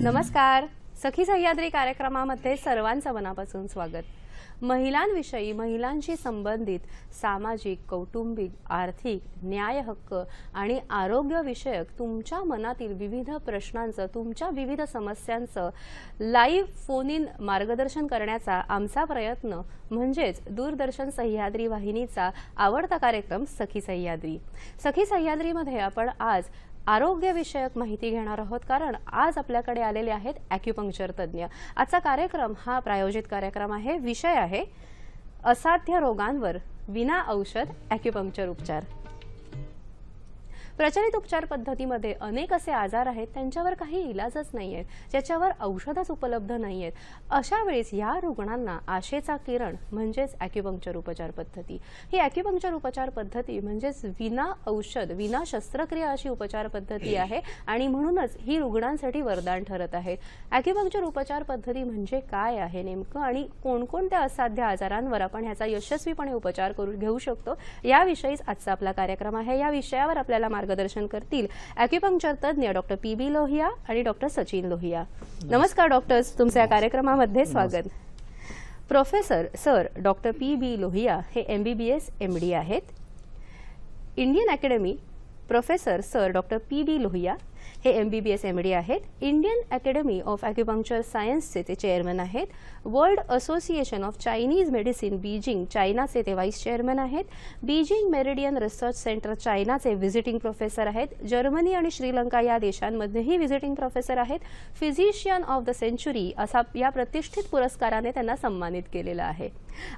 नमस्कार. सखी सह्याद्री कार्यक्रमामध्ये सर्वांचं मनापासून स्वागत. महिलांविषयी, महिलांशी संबंधित सामाजिक, कौटुंबिक, आर्थिक, न्याय हक्क आणि आरोग्य विषयक तुमच्या मनातील विविध प्रश्नांचं, तुमच्या विविध समस्यांचं लाईव्ह फोन इन मार्गदर्शन करण्याचा आमचा प्रयत्न म्हणजेच दूरदर्शन सह्याद्री वाहिनीचा आवडता कार्यक्रम सखी सह्याद्री. सखी सह्याद्रीमध्ये आपण आज आरोग्यविषयक माहिती घेणार आहोत, कारण आज आपल्याकडे आलेले आहेत ॲक्युपंक्चर तज्ज्ञ. आजचा कार्यक्रम हा प्रायोजित कार्यक्रम आहे. विषय आहे असाध्य रोगांवर विना औषध ॲक्युपंक्चर उपचार. प्रचलित उपचार पद्धतीमध्ये अनेक असे आजार आहेत त्यांच्यावर काही इलाजच नाही आहेत, ज्याच्यावर औषधच उपलब्ध नाही आहेत. अशा वेळेस या रुग्णांना आशेचा किरण म्हणजेच ॲक्युपंक्चर उपचार पद्धती. ही ॲक्युपंक्चर उपचार पद्धती म्हणजेच विना औषध, विना शस्त्रक्रिया अशी उपचार पद्धती आहे आणि म्हणूनच ही रुग्णांसाठी वरदान ठरत आहे. ॲक्युपंक्चर उपचार पद्धती म्हणजे काय आहे नेमकं आणि कोणकोणत्या असाध्य आजारांवर आपण ह्याचा यशस्वीपणे उपचार करून घेऊ शकतो, याविषयीच आजचा आपला कार्यक्रम आहे. या विषयावर आपल्याला मार्गदर्शन करतील ॲक्युपंक्चर तज्ज्ञ डॉक्टर पी.बी. लोहिया आणि डॉक्टर सचिन लोहिया. नमस्कार डॉक्टर्स, तुमच्या कार्यक्रमामध्ये स्वागत. Professor sir doctor P B. Lohia हे MBBS MD आहेत. Indian academy professor sir doctor P B. Lohia हे MBBS MD आहेत. इंडियन अकॅडमी ऑफ ॲक्युपंक्चर सायन्सचे ते चेअरमन आहेत. World association of Chinese medicine Beijing चायनाचे ते व्हाईस चेअरमन आहेत. बीजिंग मेरिडियन रिसर्च सेंटर चायनाचे व्हिजिटिंग प्रोफेसर आहेत. जर्मनी आणि श्रीलंका या देशांमध्येही व्हिजिटिंग प्रोफेसर आहेत. फिजिशियन ऑफ द सेंचुरी असा या प्रतिष्ठित पुरस्काराने त्यांना सन्मानित केलेलं आहे.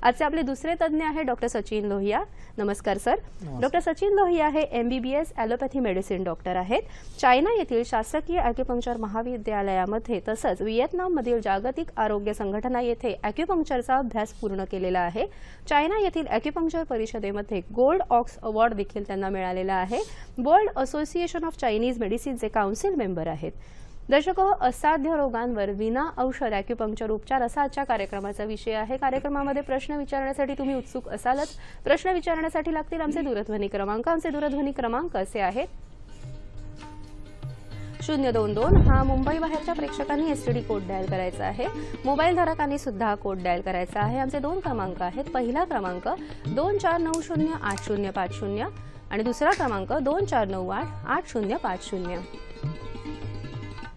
आजचे आपले दुसरे तज्ज्ञ आहे डॉक्टर सचिन लोहिया. नमस्कार सर. डॉक्टर सचिन लोहिया हे MBBS ॲलोपॅथी मेडिसिन डॉक्टर आहेत. चायना येथील शासकीय ॲक्युपंक्चर महाविद्यालयामध्ये तसंच व्हिएतनाममधील जागतिक आरोग्य संघटना येथे ॲक्युपंक्चरचा अभ्यास पूर्ण केलेला आहे. चायना येथील ॲक्युपंक्चर परिषदेमध्ये गोल्ड ऑक्स अवॉर्ड देखील त्यांना मिळालेला आहे. वर्ल्ड असोसिएशन ऑफ चायनीज मेडिसिनचे काउन्सिल मेंबर आहेत. दर्शको, असाध्य रोगांवर विना औषध ॲक्युपंक्चर उपचार असा आजच्या कार्यक्रमाचा विषय आहे. कार्यक्रमामध्ये प्रश्न विचारण्यासाठी तुम्ही उत्सुक असालच. प्रश्न विचारण्यासाठी लागतील आमचे दूरध्वनी क्रमांक. आमचे दूरध्वनी क्रमांक असे आहेत 022 हा मुंबई बाहेरच्या प्रेक्षकांनी STD कोड डायल करायचा आहे. मोबाईल धारकांनी सुद्धा कोड डायल करायचा आहे. आमचे दोन क्रमांक आहेत. पहिला क्रमांक 24908050 आणि दुसरा क्रमांक 24988050.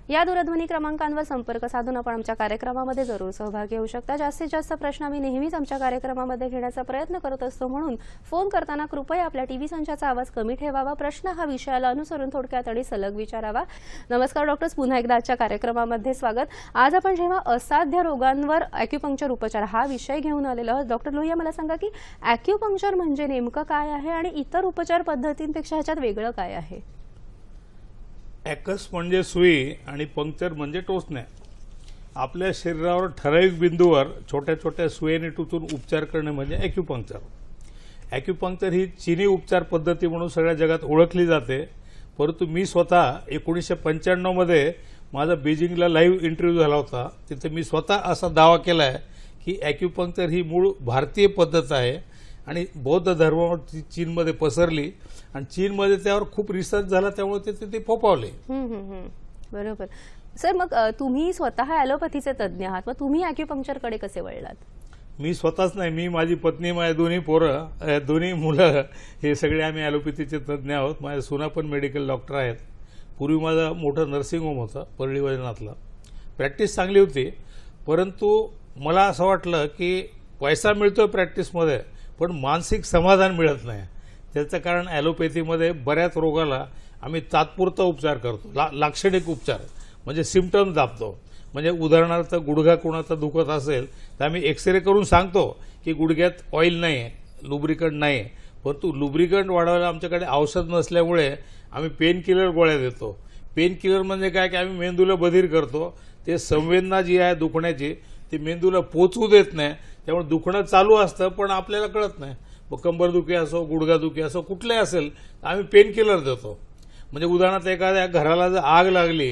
या दूरध्वनी क्रमांकांवर संपर्क साधून आपण आमच्या कार्यक्रमामध्ये जरूर सहभागी होऊ शकता. जास्तीत जास्त प्रश्न आम्ही नेहमीच आमच्या कार्यक्रमामध्ये घेण्याचा प्रयत्न करत असतो, म्हणून फोन करताना कृपया आपल्या टीव्ही संचाचा आवाज कमी ठेवावा. प्रश्न हा विषयाला अनुसरून थोडक्यात आणि सलग विचारावा. नमस्कार डॉक्टर्स, पुन्हा एकदा आजच्या कार्यक्रमामध्ये स्वागत. आज आपण जेव्हा असाध्य रोगांवर ॲक्युपंक्चर उपचार हा विषय घेऊन आलेलो आहोत, डॉक्टर लोहिया मला सांगा की ॲक्युपंक्चर म्हणजे नेमकं काय आहे आणि इतर उपचार पद्धतींपेक्षा ह्याच्यात वेगळं काय आहे? ॲकस म्हणजे सुई आणि पंक्चर म्हणजे टोचणे. आपल्या शरीरावर ठराविक बिंदूवर छोट्या छोट्या सुयेने टोचून उपचार करणे म्हणजे ॲक्युपंक्चर. ॲक्युपंक्चर ही चीनी उपचार पद्धती म्हणून सगळ्या जगात ओळखली जाते. परंतु मी स्वतः 1995 मध्ये माझा बीजिंगला लाईव्ह इंटरव्ह्यू झाला होता. तिथे मी स्वतः असा दावा केला आहे की ॲक्युपंक्चर ही मूळ भारतीय पद्धत आहे आणि बौद्ध धर्मावर चीनमध्ये पसरली आणि चीनमध्ये त्यावर खूप रिसर्च झाला, त्यामुळे ते फोपावले. बरोबर सर. मग तुम्ही स्वतः ॲलोपॅथीचे तज्ज्ञ आहात, मग तुम्ही ॲक्युपंक्चरकडे कसे वळलात? मी स्वतःच नाही, मी, माझी पत्नी, माझे दोन्ही पोरं, दोन्ही मुलं हे सगळे आम्ही ॲलोपॅथीचे तज्ज्ञ आहोत. माझ्या सुना पण मेडिकल डॉक्टर आहेत. पूर्वी माझं मोठं नर्सिंग होम होतं परळी वैजनाथला. प्रॅक्टिस चांगली होती, परंतु मला असं वाटलं की पैसा मिळतोय प्रॅक्टिसमध्ये पण मानसिक समाधान मिळत नाही. त्याचं कारण ॲलोपॅथीमध्ये बऱ्याच रोगाला आम्ही तात्पुरता उपचार करतो, लाक्षणिक उपचार म्हणजे सिम्पटम्स दाबतो. म्हणजे उदाहरणार्थ गुडघा कोणाचा दुखत असेल तर आम्ही एक्सरे करून सांगतो की गुडघ्यात ऑइल नाही आहे, लुब्रिकंट नाही आहे, परंतु लुब्रिकंट वाढवायला आमच्याकडे औषध नसल्यामुळे आम्ही पेन किलर गोळ्या देतो. पेन किलर म्हणजे काय की आम्ही मेंदूला बधीर करतो. ते संवेदना जी आहे दुखण्याची ती मेंदूला पोचवू देत नाही, त्यामुळे दुखणं चालू असतं पण आपल्याला कळत नाही. मग कंबरदुखी असो, गुडघादुखी असो, कुठलंही असेल आम्ही पेन किलर देतो. म्हणजे उदाहरणार्थ एखाद्या घराला जर आग लागली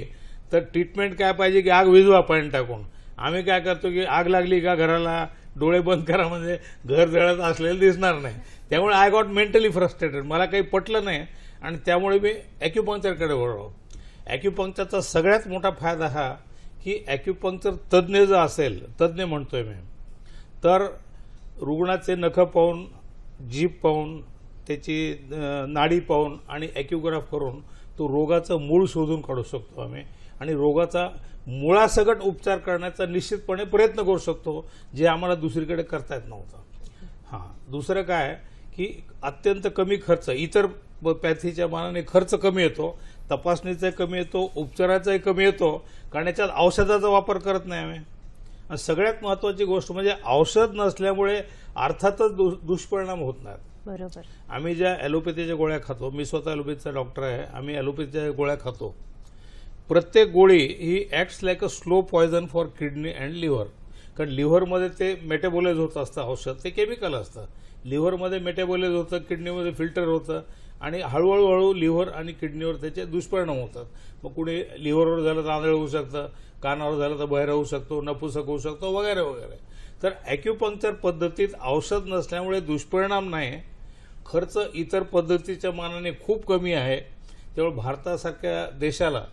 तर ट्रीटमेंट काय पाहिजे की आग विझवा पाणी टाकून. आम्ही काय करतो की आग लागली का घराला डोळे बंद करा म्हणजे घर जळत असलेलं दिसणार नाही. त्यामुळे आय गॉट मेंटली फ्रस्ट्रेटेड, मला काही पटलं नाही आणि त्यामुळे मी ॲक्युपंक्चरकडे वळलो. ॲक्युपंक्चरचा सगळ्यात मोठा फायदा हा की ॲक्युपंक्चर तज्ज्ञ जर असेल, तज्ज्ञ म्हणतोय मी, तर रुग्णाचे नखं पाहून, जीभ पाहून, त्याची नाडी पाहून आणि ॲक्युग्राफ करून तो रोगाचं मूळ शोधून काढू शकतो आम्ही आणि रोगाचा मुळासकट उपचार करण्याचा निश्चितपणे प्रयत्न करू शकतो, जे आम्हाला दुसरीकडे करता येत नव्हतं. हां, दुसरं काय की अत्यंत कमी खर्च, इतर पॅथीच्या मानाने खर्च कमी येतो, तपासणीचाही कमी येतो, उपचाराचाही कमी येतो, कारण याच्यात औषधाचा वापर करत नाही आम्ही. आणि सगळ्यात महत्त्वाची गोष्ट म्हणजे औषध नसल्यामुळे अर्थातच दुष्परिणाम होत नाहीत. बरोबर. आम्ही ज्या ॲलोपॅथीच्या गोळ्या खातो, मी स्वतः ॲलोपॅथीचा डॉक्टर आहे, आम्ही ॲलोपॅथीच्या गोळ्या खातो. प्रत्येक गोळी ही acts like a slow poison for kidney and liver. कारण लिव्हरमध्ये ते मेटाबोलाइज होत असतं औषध, ते केमिकल असतं. लिव्हरमध्ये मेटाबोलाइज होतं, किडनीमध्ये फिल्टर होतं आणि हळूहळू लिव्हर आणि किडनीवर त्याचे दुष्परिणाम होतात. मग कुणी लिव्हरवर झालं तर आंधळ होऊ शकतं, कानावर झालं तर बहिरा होऊ शकतो, नपुसक होऊ शकतो, वगैरे वगैरे. तर ॲक्युपंक्चर पद्धतीत औषध नसल्यामुळे दुष्परिणाम नाही, खर्च इतर पद्धतीच्या मानाने खूप कमी आहे. त्यामुळे भारतासारख्या देशाला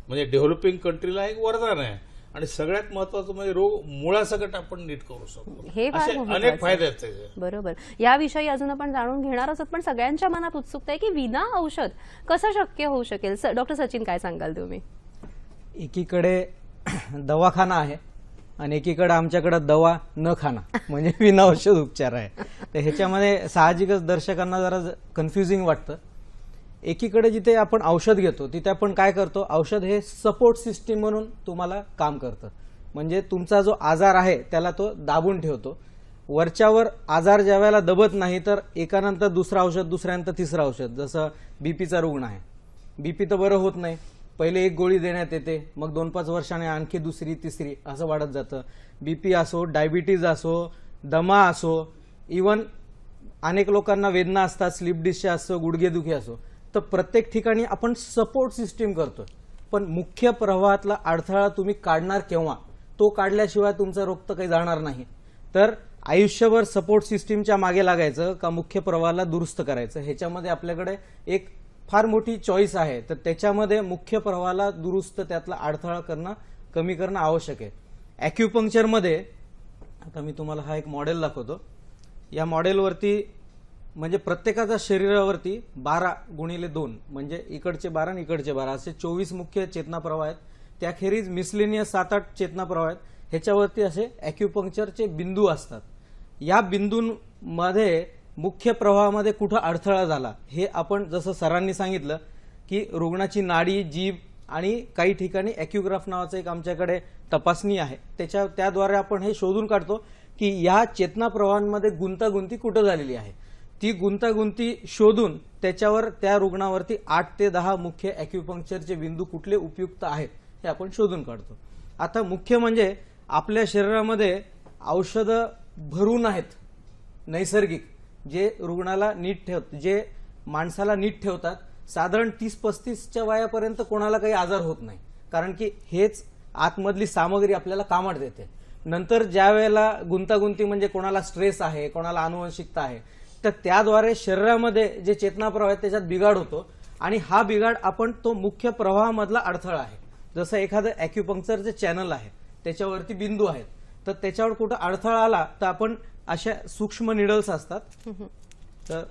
म्हणजे डेव्हलपिंग कंट्रीला एक वरदान आहे. आणि सगळ्यात महत्वाचं म्हणजे रोग मुळासकट आपण नीट करू शकतो. हे असे अनेक फायदे आहेत त्याचे. बरोबर. याविषयी अजून आपण जाणून घेणार आहोत, पण सगळ्यांच्या मनात उत्सुकता आहे की विना औषध कसं शक्य होऊ शकेल. डॉक्टर सचिन, काय सांगाल तुम्ही? एकीकडे दवाखाना आहे आणि एकीकडे आमच्याकडे दवा न खाना म्हणजे विना औषध उपचार आहे. तर ह्याच्यामध्ये साहजिकच दर्शकांना जरा कन्फ्युजिंग वाटतं. एकीकडे जिथे आपण औषध घेतो तिथे आपण काय करतो, औषध हे सपोर्ट सिस्टीम म्हणून तुम्हाला काम करतं. म्हणजे तुमचा जो आजार आहे त्याला तो दाबून ठेवतो. वरच्यावर आजार ज्या वेळेला दबत नाही तर एकानंतर दुसरं औषध, दुसऱ्यानंतर तिसरं औषध. जसं बीपीचा रुग्ण आहे, बीपी तर बरं होत नाही, पहिले एक गोळी देण्यात येते, मग 2-5 वर्षाने आणखी दुसरी, तिसरी असं वाढत जातं. बीपी असो, डायबिटीज असो, दमा असो, इवन अनेक लोकांना वेदना असतात, स्लीप डिस्चार्ज असो, गुडघेदुखी असो. तर प्रत्येक ठिकाणी आपण सपोर्ट सिस्टीम करतो. पण मुख्य प्रवाहातला अडथळा तुम्ही काढणार केव्हा, तो काढल्याशिवाय तुमचा रोग तर काही जाणार नाही. तर आयुष्यभर सपोर्ट सिस्टीमच्या मागे लागायचं का मुख्य प्रवाहाला दुरुस्त करायचं, ह्याच्यामध्ये आपल्याकडे एक फार मोठी चॉईस आहे. तर त्याच्यामध्ये मुख्य प्रवाहाला दुरुस्त, त्यातला अडथळा करणं, कमी करणं आवश्यक आहे. ॲक्युपंक्चरमध्ये आता मी तुम्हाला हा एक मॉडेल दाखवतो. या मॉडेलवरती म्हणजे प्रत्येकाच्या शरीरावरती 12x2 म्हणजे इकडचे 12 आणि इकडचे 12 असे 24 मुख्य चेतना प्रवाह आहेत. त्याखेरीज मिसलेनियस 7-8 चेतना प्रवाह आहेत. ह्याच्यावरती असे ॲक्युपंक्चरचे बिंदू असतात. या बिंदूंमध्ये मुख्य प्रवाहामध्ये कुठं अडथळा झाला हे आपण जसं सरांनी सांगितलं की रुग्णाची नाडी, जीभ आणि काही ठिकाणी ॲक्युग्राफ नावाचं एक आमच्याकडे तपासणी आहे, त्याद्वारे आपण हे शोधून काढतो की या चेतना प्रवाहांमध्ये गुंतागुंती कुठं झालेली आहे. ती गुंतागुंती शोधून त्याच्यावर त्या रुग्णावरती 8 ते 10 मुख्य ॲक्युपंक्चरचे बिंदू कुठले उपयुक्त आहेत हे आपण शोधून काढतो. आता मुख्य म्हणजे आपल्या शरीरामध्ये औषधं भरून आहेत नैसर्गिक, जे रुग्णाला नीट जे माणसाला नीट ठेवतात. साधारण 30-35च्या वयापर्यंत कोणाला काही आजार होत नाही, कारण की हेच आतमधली सामग्री आपल्याला कामात देते. नंतर ज्या वेळेला गुंतागुंती म्हणजे कोणाला स्ट्रेस आहे, कोणाला आनुवंशिकता आहे, तर त्याद्वारे शरीरामध्ये जे चेतना प्रवाह आहेत त्याच्यात बिघाड होतो आणि हा बिघाड आपण तो मुख्य प्रवाहामधला अडथळा आहे. जसं एखादं ॲक्युपंक्चरचे चॅनल आहे, त्याच्यावरती बिंदू आहेत, तर त्याच्यावर कुठं अडथळा आला तर आपण अशा सूक्ष्म निडल्स असतात. तर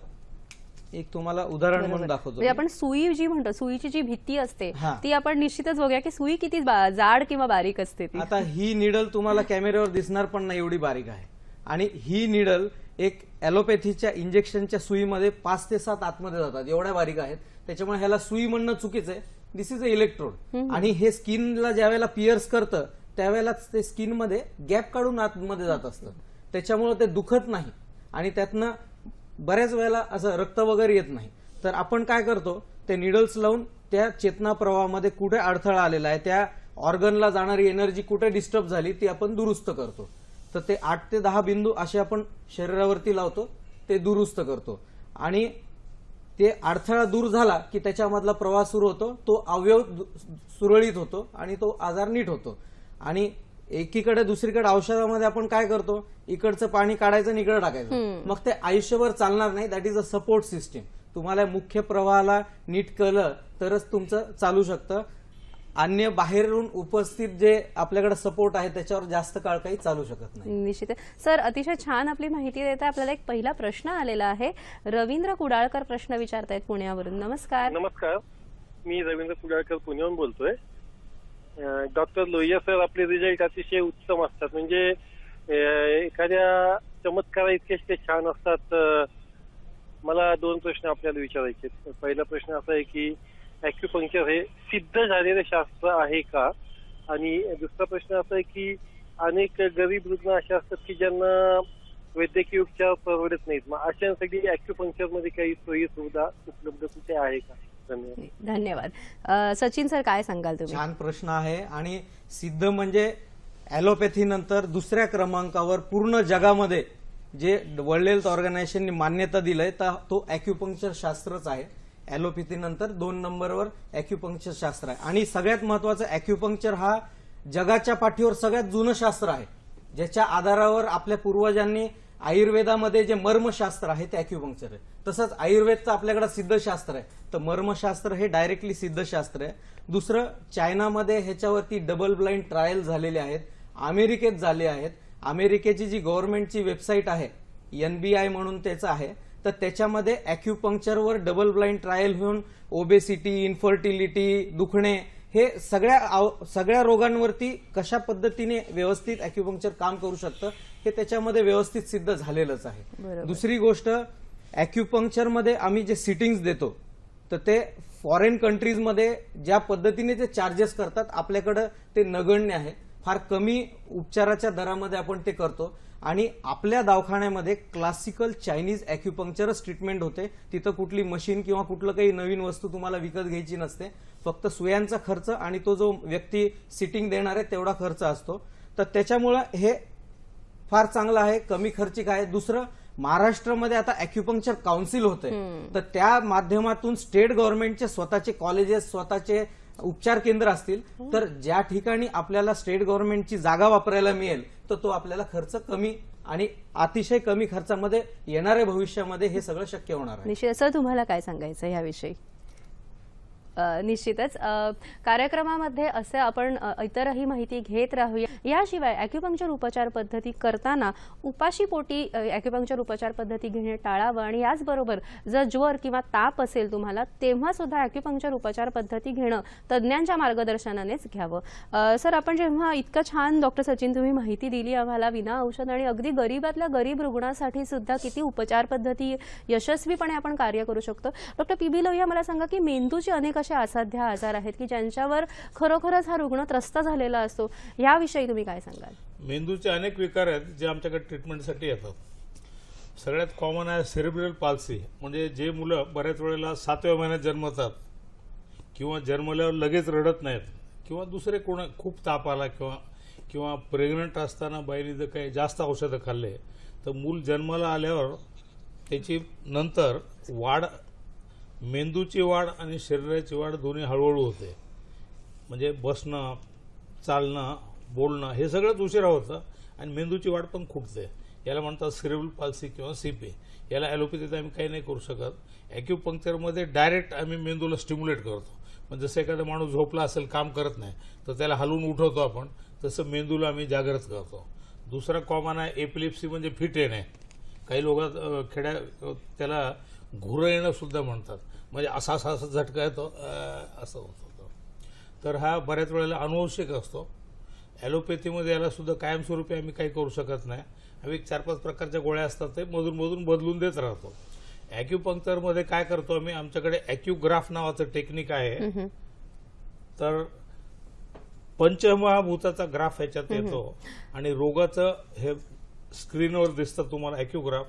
एक तुम्हाला उदाहरण म्हणून दाखवतो. म्हणजे आपण सुई जी म्हणतो, सुईची जी भित्ती असते हां. ती आपण निश्चितच बघूया की सुई किती जाड किंवा बारीक असते ती. आता ही निडल तुम्हाला कॅमेऱ्यावर दिसणार पण नाही, एवढी बारीक आहे. आणि ही निडल एक ॲलोपॅथीच्या इंजेक्शनच्या सुईमध्ये 5 ते 7 आतमध्ये जातात, एवढ्या बारीक आहेत. त्याच्यामुळे ह्याला सुई म्हणणं चुकीचं आहे. दिस इज अ इलेक्ट्रोड. आणि हे स्किनला ज्या वेळेला पिअर्स करतं त्यावेळेला ते स्किनमध्ये गॅप काढून आतमध्ये जात असतं, त्याच्यामुळे ते दुखत नाही आणि त्यातनं बऱ्याच वेळेला असं रक्त वगैरे येत नाही. तर आपण काय करतो, ते निडल्स लावून त्या चेतना प्रवाहामध्ये कुठे अडथळा आलेला आहे, त्या ऑर्गनला जाणारी एनर्जी कुठे डिस्टर्ब झाली ती आपण दुरुस्त करतो. तर ते 8 ते 10 बिंदू असे आपण शरीरावरती लावतो, ते दुरुस्त करतो आणि ते अडथळा दूर झाला की त्याच्यामधला प्रवाह सुरू होतो, तो अवयव सुरळीत होतो आणि तो आजार नीट होतो. आणि एकीकडे दुसरीकडे औषधामध्ये आपण काय करतो, इकडचं पाणी काढायचं आणि इकडे टाकायचं, मग ते आयुष्यभर चालणार नाही. That is a support system. तुम्हाला मुख्य प्रवाहाला नीट केलं तरच तुमचं चालू शकतं. अन्य बाहेरून उपस्थित जे आपल्याकडे सपोर्ट आहे त्याच्यावर जास्त काळ काही चालू शकत नाही. निश्चित. सर, अतिशय छान आपली माहिती देता. आपल्याला एक पहिला प्रश्न आलेला आहे. रवींद्र कुडाळकर प्रश्न विचारतायत पुण्यावरून. नमस्कार. नमस्कार, मी रवींद्र कुडाळकर पुण्याहून बोलतोय. डॉक्टर लोहिया सर, आपले रिझल्ट अतिशय उत्तम असतात. म्हणजे एखाद्या चमत्कारा इतकेच ते छान असतात. मला 2 प्रश्न आपल्याला विचारायचे. पहिला प्रश्न असा आहे की ॲक्युपंक्चर हे सिद्ध झालेलं शास्त्र आहे का? आणि दुसरा प्रश्न असा आहे की अनेक गरीब रुग्ण असे असतात की ज्यांना वैद्यकीय उपचार परवडत नाहीत. मग अशांसाठी ॲक्युपंक्चर मध्ये काही सोयी सुविधा उपलब्ध कुठे आहे का? धन्यवाद. धन्यवाद. सचिन सर, काय सांगाल तुम्ही? छान प्रश्न आहे. आणि सिद्ध म्हणजे ॲलोपॅथी नंतर दुसऱ्या क्रमांकावर पूर्ण जगामध्ये जे वर्ल्ड हेल्थ ऑर्गनायझेशनने मान्यता दिलंय तर तो ॲक्युपंक्चर शास्त्रच आहे. ॲलोपॅथी नंतर 2 नंबरवर ॲक्युपंक्चर शास्त्र आहे. आणि सगळ्यात महत्वाचं, ॲक्युपंक्चर हा जगाच्या पाठीवर सगळ्यात जुनं शास्त्र आहे, ज्याच्या आधारावर आपल्या पूर्वजांनी आयुर्वेदामध्ये जे मर्मशास्त्र आहे ते ॲक्युपंक्चर आहे. तसंच आयुर्वेदचं आपल्याकडे सिद्धशास्त्र आहे, तर मर्मशास्त्र हे डायरेक्टली सिद्धशास्त्र आहे. दुसरं, चायनामध्ये ह्याच्यावरती डबल ब्लाइंड ट्रायल झालेले आहेत, अमेरिकेत झाले आहेत. अमेरिकेची जी गव्हर्नमेंटची वेबसाईट आहे NBI म्हणून त्याचं आहे, तर त्याच्यामध्ये ॲक्युपंक्चरवर डबल ब्लाइंड ट्रायल होऊन ओबेसिटी, इन्फर्टिलिटी, दुखणे हे सगळ्या रोगांवरती कशा पद्धतीने व्यवस्थित ॲक्युपंक्चर काम करू शकतं हे त्याच्यामध्ये व्यवस्थित सिद्ध झालेलंच आहे. दुसरी गोष्ट, ॲक्युपंक्चरमध्ये आम्ही जे सिटिंग्स देतो तर ते फॉरेन कंट्रीजमध्ये ज्या पद्धतीने ते चार्जेस करतात आपल्याकडे ते नगण्य आहे. फार कमी उपचाराच्या दरामध्ये आपण ते करतो. आणि आपल्या दवाखान्यामध्ये क्लासिकल चायनीज ॲक्युपंक्चरच ट्रीटमेंट होते. तिथं कुठली मशीन किंवा कुठलं काही नवीन वस्तू तुम्हाला विकत घ्यायची नसते. फक्त सुयांचा खर्च आणि तो जो व्यक्ती सिटिंग देणार आहे तेवढा खर्च असतो. तर त्याच्यामुळं हे फार चांगलं आहे, कमी खर्चिक आहे. दुसरं, महाराष्ट्रामध्ये आता ॲक्युपंक्चर काउन्सिल होते, तर त्या माध्यमातून स्टेट गव्हर्नमेंटचे स्वतःचे कॉलेजेस, स्वतःचे उपचार केंद्र असतील, तर ज्या ठिकाणी आपल्याला स्टेट गव्हर्नमेंटची जागा वापरायला मिळेल तर तो आपल्याला खर्च कमी आणि अतिशय कमी खर्चामध्ये येणाऱ्या भविष्यामध्ये हे सगळं शक्य होणार आहे. निश्चित. सर, तुम्हाला काय सांगायचं याविषयी? निश्चितच कार्यक्रमामध्ये असे आपण इतरही माहिती घेत राहूया. याशिवाय ॲक्युपंक्चर उपचार पद्धती करताना उपाशीपोटी ॲक्युपंक्चर उपचार पद्धती घेणे टाळावं. आणि याचबरोबर जर ज्वर किंवा ताप असेल तुम्हाला, तेव्हा सुद्धा ॲक्युपंक्चर उपचार पद्धती घेणं तज्ज्ञांच्या मार्गदर्शनानेच घ्यावं. सर, आपण जेव्हा इतकं छान डॉक्टर सचिन तुम्ही माहिती दिली आम्हाला विना औषध, आणि अगदी गरीबातल्या गरीब रुग्णासाठी सुद्धा किती उपचार पद्धती यशस्वीपणे आपण कार्य करू शकतो. डॉक्टर PB लोहिया, मला सांगा की मेंदूचे अनेक असे असाध्य आजार आहेत की ज्यांच्यावर खरोखरच हा रुग्ण त्रस्त झालेला असतो. याविषयी तुम्ही काय सांगाल? मेंदूचे अनेक विकार आहेत जे आमच्याकडे ट्रीटमेंटसाठी येतात. सगळ्यात कॉमन आहे सेरेब्रल पाल्सी. म्हणजे जे मुलं बऱ्याच वेळेला 7व्या महिन्यात जन्मतात किंवा जन्मल्यावर लगेच रडत नाहीत, किंवा दुसरे कोण खूप ताप आला किंवा प्रेग्नंट असताना बाईने जर काही जास्त औषधं खाल्ले तर मूल जन्माला आल्यावर त्याची नंतर वाढ, मेंदूची वाढ आणि शरीराची वाढ दोन्ही हळूहळू होते. म्हणजे बसणं, चालणं, बोलणं हे सगळंच उशिरा होतं आणि मेंदूची वाढ पण खुंटते. याला म्हणतात सेरेब्रल पाल्सी किंवा CP. याला ॲलोपॅथीत आम्ही काही नाही करू शकत. ॲक्युपंक्चरमध्ये डायरेक्ट आम्ही मेंदूला स्टिम्युलेट करतो. म्हणजे जसं एखादा माणूस झोपला असेल, काम करत नाही, तर त्याला हलवून उठवतो आपण, तसं मेंदूला आम्ही जागृत करतो. दुसरा कॉमन आहे एपिलिप्सी, म्हणजे फिट येणे. काही लोक त्याला घुरं येणं सुद्धा म्हणतात. म्हणजे असा असा असा झटका येतो, असं होतं. तर हा बऱ्याच वेळेला अनुवंशिक असतो. ॲलोपॅथीमध्ये याला सुद्धा कायमस्वरूपी आम्ही काही करू शकत नाही. आम्ही 4-5 प्रकारच्या गोळ्या असतात, ते मधून बदलून देत राहतो. ॲक्युपंक्चरमध्ये काय करतो आम्ही, आमच्याकडे ॲक्युग्राफ नावाचं टेक्निक आहे. तर पंचमहाभूताचा ग्राफ ह्याच्यात येतो आणि रोगाचं हे स्क्रीनवर दिसतं तुम्हाला ॲक्युग्राफ.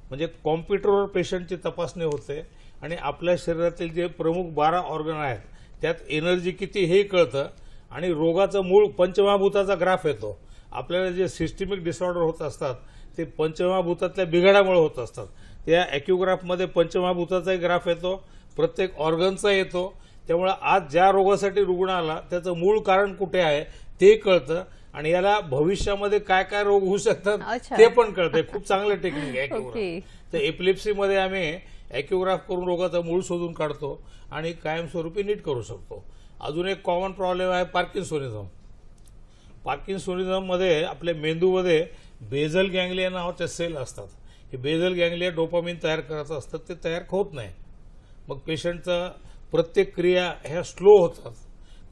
म्हणजे कॉम्प्युटरवर पेशंटची तपासणी होते आणि आपल्या शरीरातील जे प्रमुख 12 ऑर्गन आहेत त्यात एनर्जी किती हे कळतं आणि रोगाचं मूळ पंचमहाभूताचा ग्राफ येतो. आपल्याला जे सिस्टमिक डिसऑर्डर होत असतात ते पंचमहाभूतातल्या बिघाडामुळे होत असतात. त्या ॲक्युग्राफमध्ये पंचमहाभूताचाही ग्राफ येतो, प्रत्येक ऑर्गनचा येतो. त्यामुळे आज ज्या रोगासाठी रुग्ण आला त्याचं मूळ कारण कुठे आहे ते कळतं आणि याला भविष्यामध्ये काय काय रोग होऊ शकतात ते पण कळतंय. खूप चांगलं टेक्निक आहे ॲक्युग्राफ. तर एपिलेप्सीमध्ये आम्ही ॲक्युग्राफ करून रोगाचं मूळ शोधून काढतो आणि कायमस्वरूपी नीट करू शकतो. अजून एक कॉमन प्रॉब्लेम आहे पार्किन्सोनिझम. पार्किन्सोनिझममध्ये आपल्या मेंदूमध्ये बेझल गँग्लिया नावाचे सेल असतात. हे बेझल गँग्लिया डोपामिन तयार करत असतात, ते तयार होत नाही. मग पेशंटचा प्रत्येक क्रिया ह्या स्लो होतात.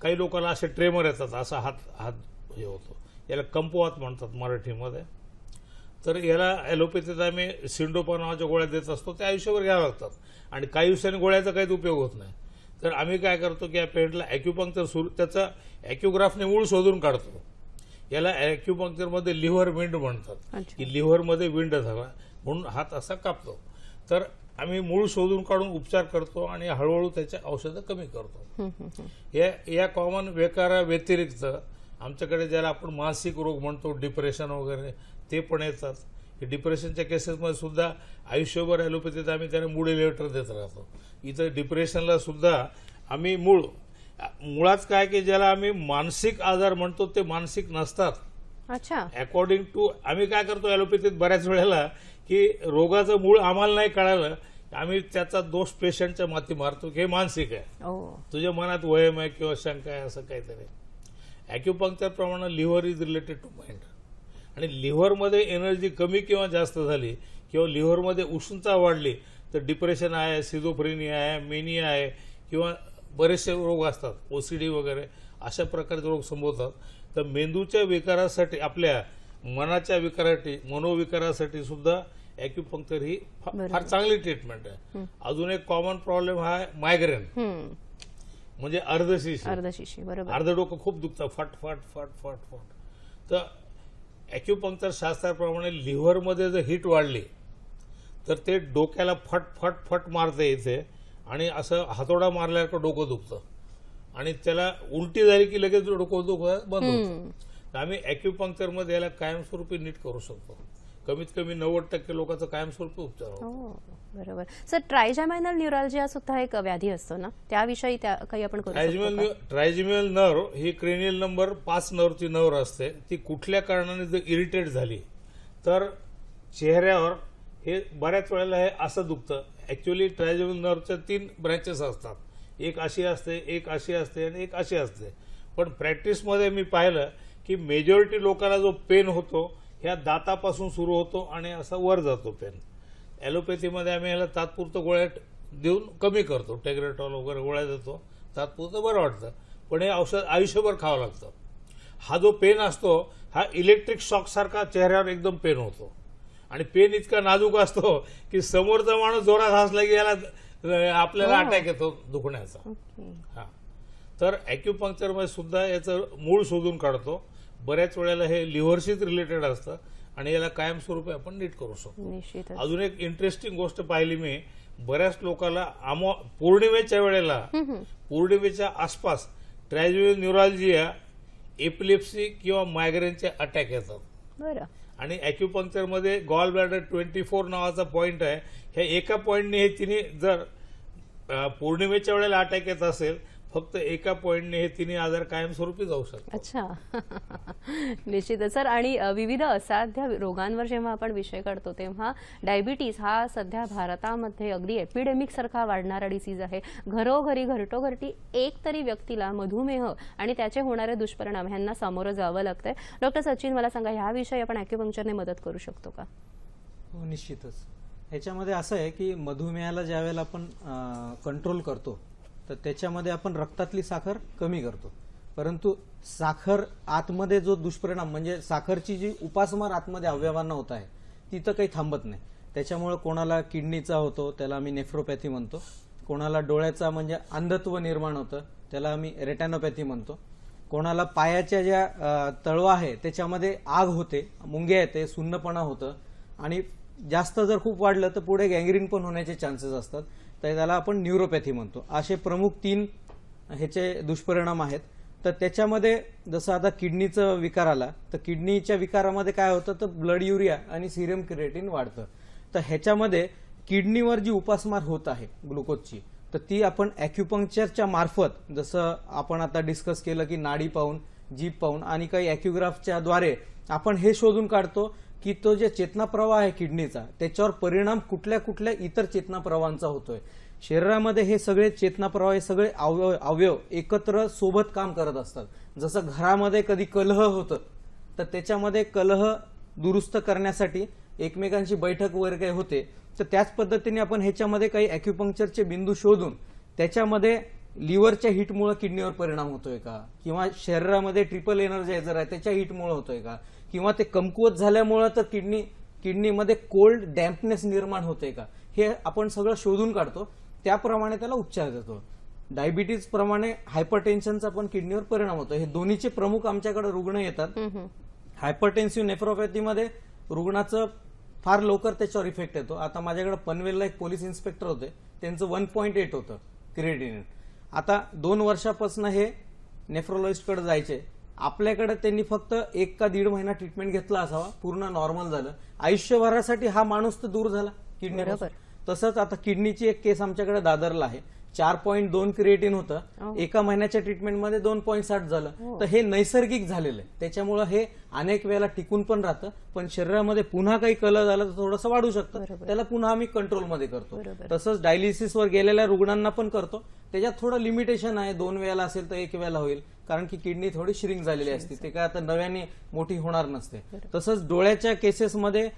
काही लोकांना असे ट्रेमर येतात, असा हात हे होतो, याला कंपवात म्हणतात मराठीमध्ये. तर याला ॲलोपॅथीत आम्ही सिंडोपा नावाच्या गोळ्या देत असतो, त्या आयुष्यभर घ्याव्या लागतात आणि काही दिवसांनी गोळ्याचा काहीच उपयोग होत नाही. तर आम्ही काय करतो की या पेशंटला ॲक्युपंक्चर सुरू, त्याचा ॲक्युग्राफने मूळ शोधून काढतो. याला ॲक्युपंक्चरमध्ये लिव्हर विंड म्हणतात, की लिव्हरमध्ये विंड झाला म्हणून हात असा कापतो. तर आम्ही मूळ शोधून काढून उपचार करतो आणि हळूहळू त्याच्या औषधं कमी करतो. या कॉमन विकारा व्यतिरिक्त आमच्याकडे ज्याला आपण मानसिक रोग म्हणतो, डिप्रेशन वगैरे, ते पण येतात. हे डिप्रेशनच्या केसेसमध्ये सुद्धा आयुष्यभर ॲलोपॅथीत आम्ही त्याला मुळेलेटर देत राहतो. इथं डिप्रेशनला सुद्धा आम्ही मुळात काय की ज्याला आम्ही मानसिक आजार म्हणतो ते मानसिक नसतात. अच्छा. अकॉर्डिंग टू आम्ही काय करतो ॲलोपॅथीत बऱ्याच वेळेला की रोगाचं मूळ आम्हाला नाही कळालं, आम्ही त्याचा दोष पेशंटच्या माथी मारतो की हे मानसिक आहे, तुझ्या मनात वहम आहे किंवा शंका आहे, असं काहीतरी. ॲक्युपंक्चर प्रमाणे liver is related to mind. आणि लिव्हरमध्ये एनर्जी कमी किंवा जास्त झाली किंवा लिव्हरमध्ये उष्णता वाढली तर डिप्रेशन आहे, सिझोफ्रेनिया आहे, मेनिया आहे किंवा बरेचसे रोग असतात, ओसीडी वगैरे, अशा प्रकारचे रोग संभवतात. तर मेंदूच्या विकारासाठी, आपल्या मनाच्या विकारासाठी, मनोविकारासाठी सुद्धा ॲक्युपंक्चर ही फार चांगली ट्रीटमेंट आहे. अजून एक कॉमन प्रॉब्लेम हा आहे मायग्रेन, म्हणजे अर्धशिशी. बरोबर. अर्ध डोकं खूप दुखतं, फट फट फट फट फट. तर ॲक्युपंक्चर शास्त्राप्रमाणे लिव्हरमध्ये जर हीट वाढली तर ते डोक्याला फट फट फट मारते इथे आणि असं हातोडा मारल्यासारखं डोकं दुखतं आणि त्याला उलटी झाली की लगेच डोकं दुखत बंद होतं. आम्ही ॲक्युपंक्चरमध्ये याला कायमस्वरूपी नीट करू शकतो. कमीत कमी 90% लोकांचा कायमस्वरूपी उपचार होतो. बरोबर. सर, ट्रायजॅमिनल न्यूरॅल्जिया सुद्धा एक व्याधी असतो ना, त्याविषयी काही आपण करू शकतो का? ट्रायजॅमिनल नर्व ही क्रेनियल नंबर 5 नर्वची नर्व असते. ती कुठल्या कारणाने जर इरिटेट झाली तर चेहऱ्यावर हे बऱ्याच वेळेला हे असं दुखतं. ऍक्च्युअली ट्रायजॅमिनल नर्वच्या 3 ब्रँचेस असतात, एक अशी असते, एक अशी असते आणि एक अशी असते. पण प्रॅक्टिसमध्ये मी पाहिलं की मेजॉरिटी लोकांना जो पेन होतो ह्या दातापासून सुरू होतो आणि असा वर जातो पेन. ॲलोपॅथीमध्ये आम्ही ह्याला तात्पुरतं गोळ्या देऊन कमी करतो, टेग्रेटॉल वगैरे गोळ्या देतो, तात्पुरतं बरं वाटतं. पण हे औषध आयुष्यभर खावं लागतं. हा जो पेन असतो हा इलेक्ट्रिक शॉकसारखा चेहऱ्यावर एकदम पेन होतो आणि पेन इतका नाजूक असतो की समोरचा माणूस जोरात हसला की याला आपल्याला अटॅक येतो दुखण्याचा. हा, तर ॲक्युपंक्चरमध्ये सुद्धा याचं मूळ शोधून काढतो. बऱ्याच वेळेला हे लिव्हरशीच रिलेटेड असतं आणि याला कायमस्वरूपी आपण नीट करू शकतो. अजून एक इंटरेस्टिंग गोष्ट पाहिली मी, बऱ्याच लोकांना पौर्णिमेच्या वेळेला, पौर्णिमेच्या आसपास ट्रायजॅमिनल न्यूरॅल्जिया, एपिलेप्सी किंवा मायग्रेनचे अटॅक येतात. आणि ॲक्युपंक्चरमध्ये गॉल ब्लॅडर 24 नावाचा पॉइंट आहे. ह्या एका पॉइंटने हे तिन्ही, जर पौर्णिमेच्या वेळेला अटॅक येत असेल, फक्त एका पॉइंटने हे तिन्ही आजार कायमस्वरूपी जाऊ शकतात. अच्छा. निश्चितच सर. आणि विविध असाध्य रोगांवर जेव्हा आपण विषय काढतो तेव्हा डायबिटीज हा सध्या भारतामध्ये अगदी एपिडेमिक सारखा वाढणारा डिसीज आहे. घरोघरी, घरटोघरटी एक तरी व्यक्तीला मधुमेह आणि त्याचे होणारे दुष्परिणाम ह्यांना सामोरं जावं लागतंय. डॉक्टर सचिन, मला सांगा, ह्याविषयी आपण ॲक्युपंक्चरने मदत करू शकतो का? हो, निश्चितच. ह्याच्यामध्ये असं आहे की मधुमेहाला ज्यावेळेला आपण कंट्रोल करतो तर त्याच्यामध्ये आपण रक्तातली साखर कमी करतो, परंतु साखर आतमध्ये जो दुष्परिणाम, म्हणजे साखरची जी उपासमार आतमध्ये अवयवांना होत आहे तिथं काही थांबत नाही. त्याच्यामुळे कोणाला किडनीचा होतो, त्याला आम्ही नेफ्रोपॅथी म्हणतो. कोणाला डोळ्याचा म्हणजे अंधत्व निर्माण होतं, त्याला आम्ही रेटॅनोपॅथी म्हणतो. कोणाला पायाच्या ज्या तळवा आहे त्याच्यामध्ये आग होते, मुंग्या येते, सुन्नपणा होतं आणि जास्त जर खूप वाढलं तर पुढे गँग्रीन पण होण्याचे चान्सेस असतात. तर त्याला आपण न्यूरोपॅथी म्हणतो. असे प्रमुख 3 ह्याचे दुष्परिणाम आहेत. तर त्याच्यामध्ये जसं आता किडनीचं विकार आला तर किडनीच्या विकारामध्ये काय होतं तर ब्लड युरिया आणि सिरम क्रिएटिन वाढतं. तर ह्याच्यामध्ये किडनीवर जी उपासमार होत आहे ग्लुकोजची, तर ती आपण ॲक्युपंक्चरच्या मार्फत, जसं आपण आता डिस्कस केलं की नाडी पाहून, जीभ पाहून आणि काही ॲक्युग्राफच्या द्वारे आपण हे शोधून काढतो की तो जे चेतना प्रवाह आहे किडनीचा त्याच्यावर परिणाम कुठल्या कुठल्या इतर चेतना प्रवाहांचा होतोय. शरीरामध्ये हे सगळे चेतना प्रवाह, हे सगळे अवयव एकत्र सोबत काम करत असतात. जसं घरामध्ये कधी कलह होतं तर त्याच्यामध्ये कलह दुरुस्त करण्यासाठी एकमेकांची बैठक वगैरे काही होते, तर त्याच पद्धतीने आपण ह्याच्यामध्ये काही अॅक्युपंक्चरचे बिंदू शोधून त्याच्यामध्ये लिव्हरच्या हिटमुळे किडनीवर परिणाम होतोय का, किंवा शरीरामध्ये ट्रिपल एनर्जायझर आहे त्याच्या हिटमुळे होतोय का, किंवा ते कमकुवत झाल्यामुळे तर किडनीमध्ये कोल्ड डॅम्पनेस निर्माण होते का, हे आपण सगळं शोधून काढतो. त्याप्रमाणे त्याला उपचार देतो. डायबिटीज प्रमाणे हायपरटेन्शनचा पण किडनीवर परिणाम होतो. हे दोन्हीचे प्रमुख आमच्याकडे रुग्ण येतात. हायपरटेन्सिव्ह नेफ्रोपॅथीमध्ये रुग्णाचं फार लवकर त्याच्यावर इफेक्ट येतो. आता माझ्याकडे पनवेलला एक पोलीस इन्स्पेक्टर होते, त्यांचं 1.8 होतं क्रिएटिनिन. आता 2 वर्षापासून हे नेफ्रोलॉजिस्टकडे जायचे. आपल्याकडे त्यांनी फक्त 1 का 1.5 महिना ट्रीटमेंट घेतला असावा, पूर्ण नॉर्मल झालं. आयुष्यभरासाठी हा माणूस तर दूर झाला किडनीपासून. तसंच आता किडनीची एक केस आमच्याकडे दादरला आहे. 4.2 क्रिएटिन होतं, 1 महिन्याच्या ट्रीटमेंटमध्ये 2.7 झालं. तर हे नैसर्गिक झालेलं आहे. त्याच्यामुळे हे अनेक वेळेला टिकून पण राहतं, पण शरीरामध्ये पुन्हा काही कलह झालं तर थोडंसं वाढू शकतं. त्याला पुन्हा आम्ही कंट्रोलमध्ये करतो. तसंच डायलिसिसवर गेलेल्या रुग्णांना पण करतो. त्याच्यात थोडं लिमिटेशन आहे. 2 वेळेला असेल तर 1 वेळेला होईल, कारण की किडनी थोडी श्रिंक झालेली असते, ते काय आता नव्याने मोठी होणार नसते. तसंच डोळ्याच्या केसेसमध्ये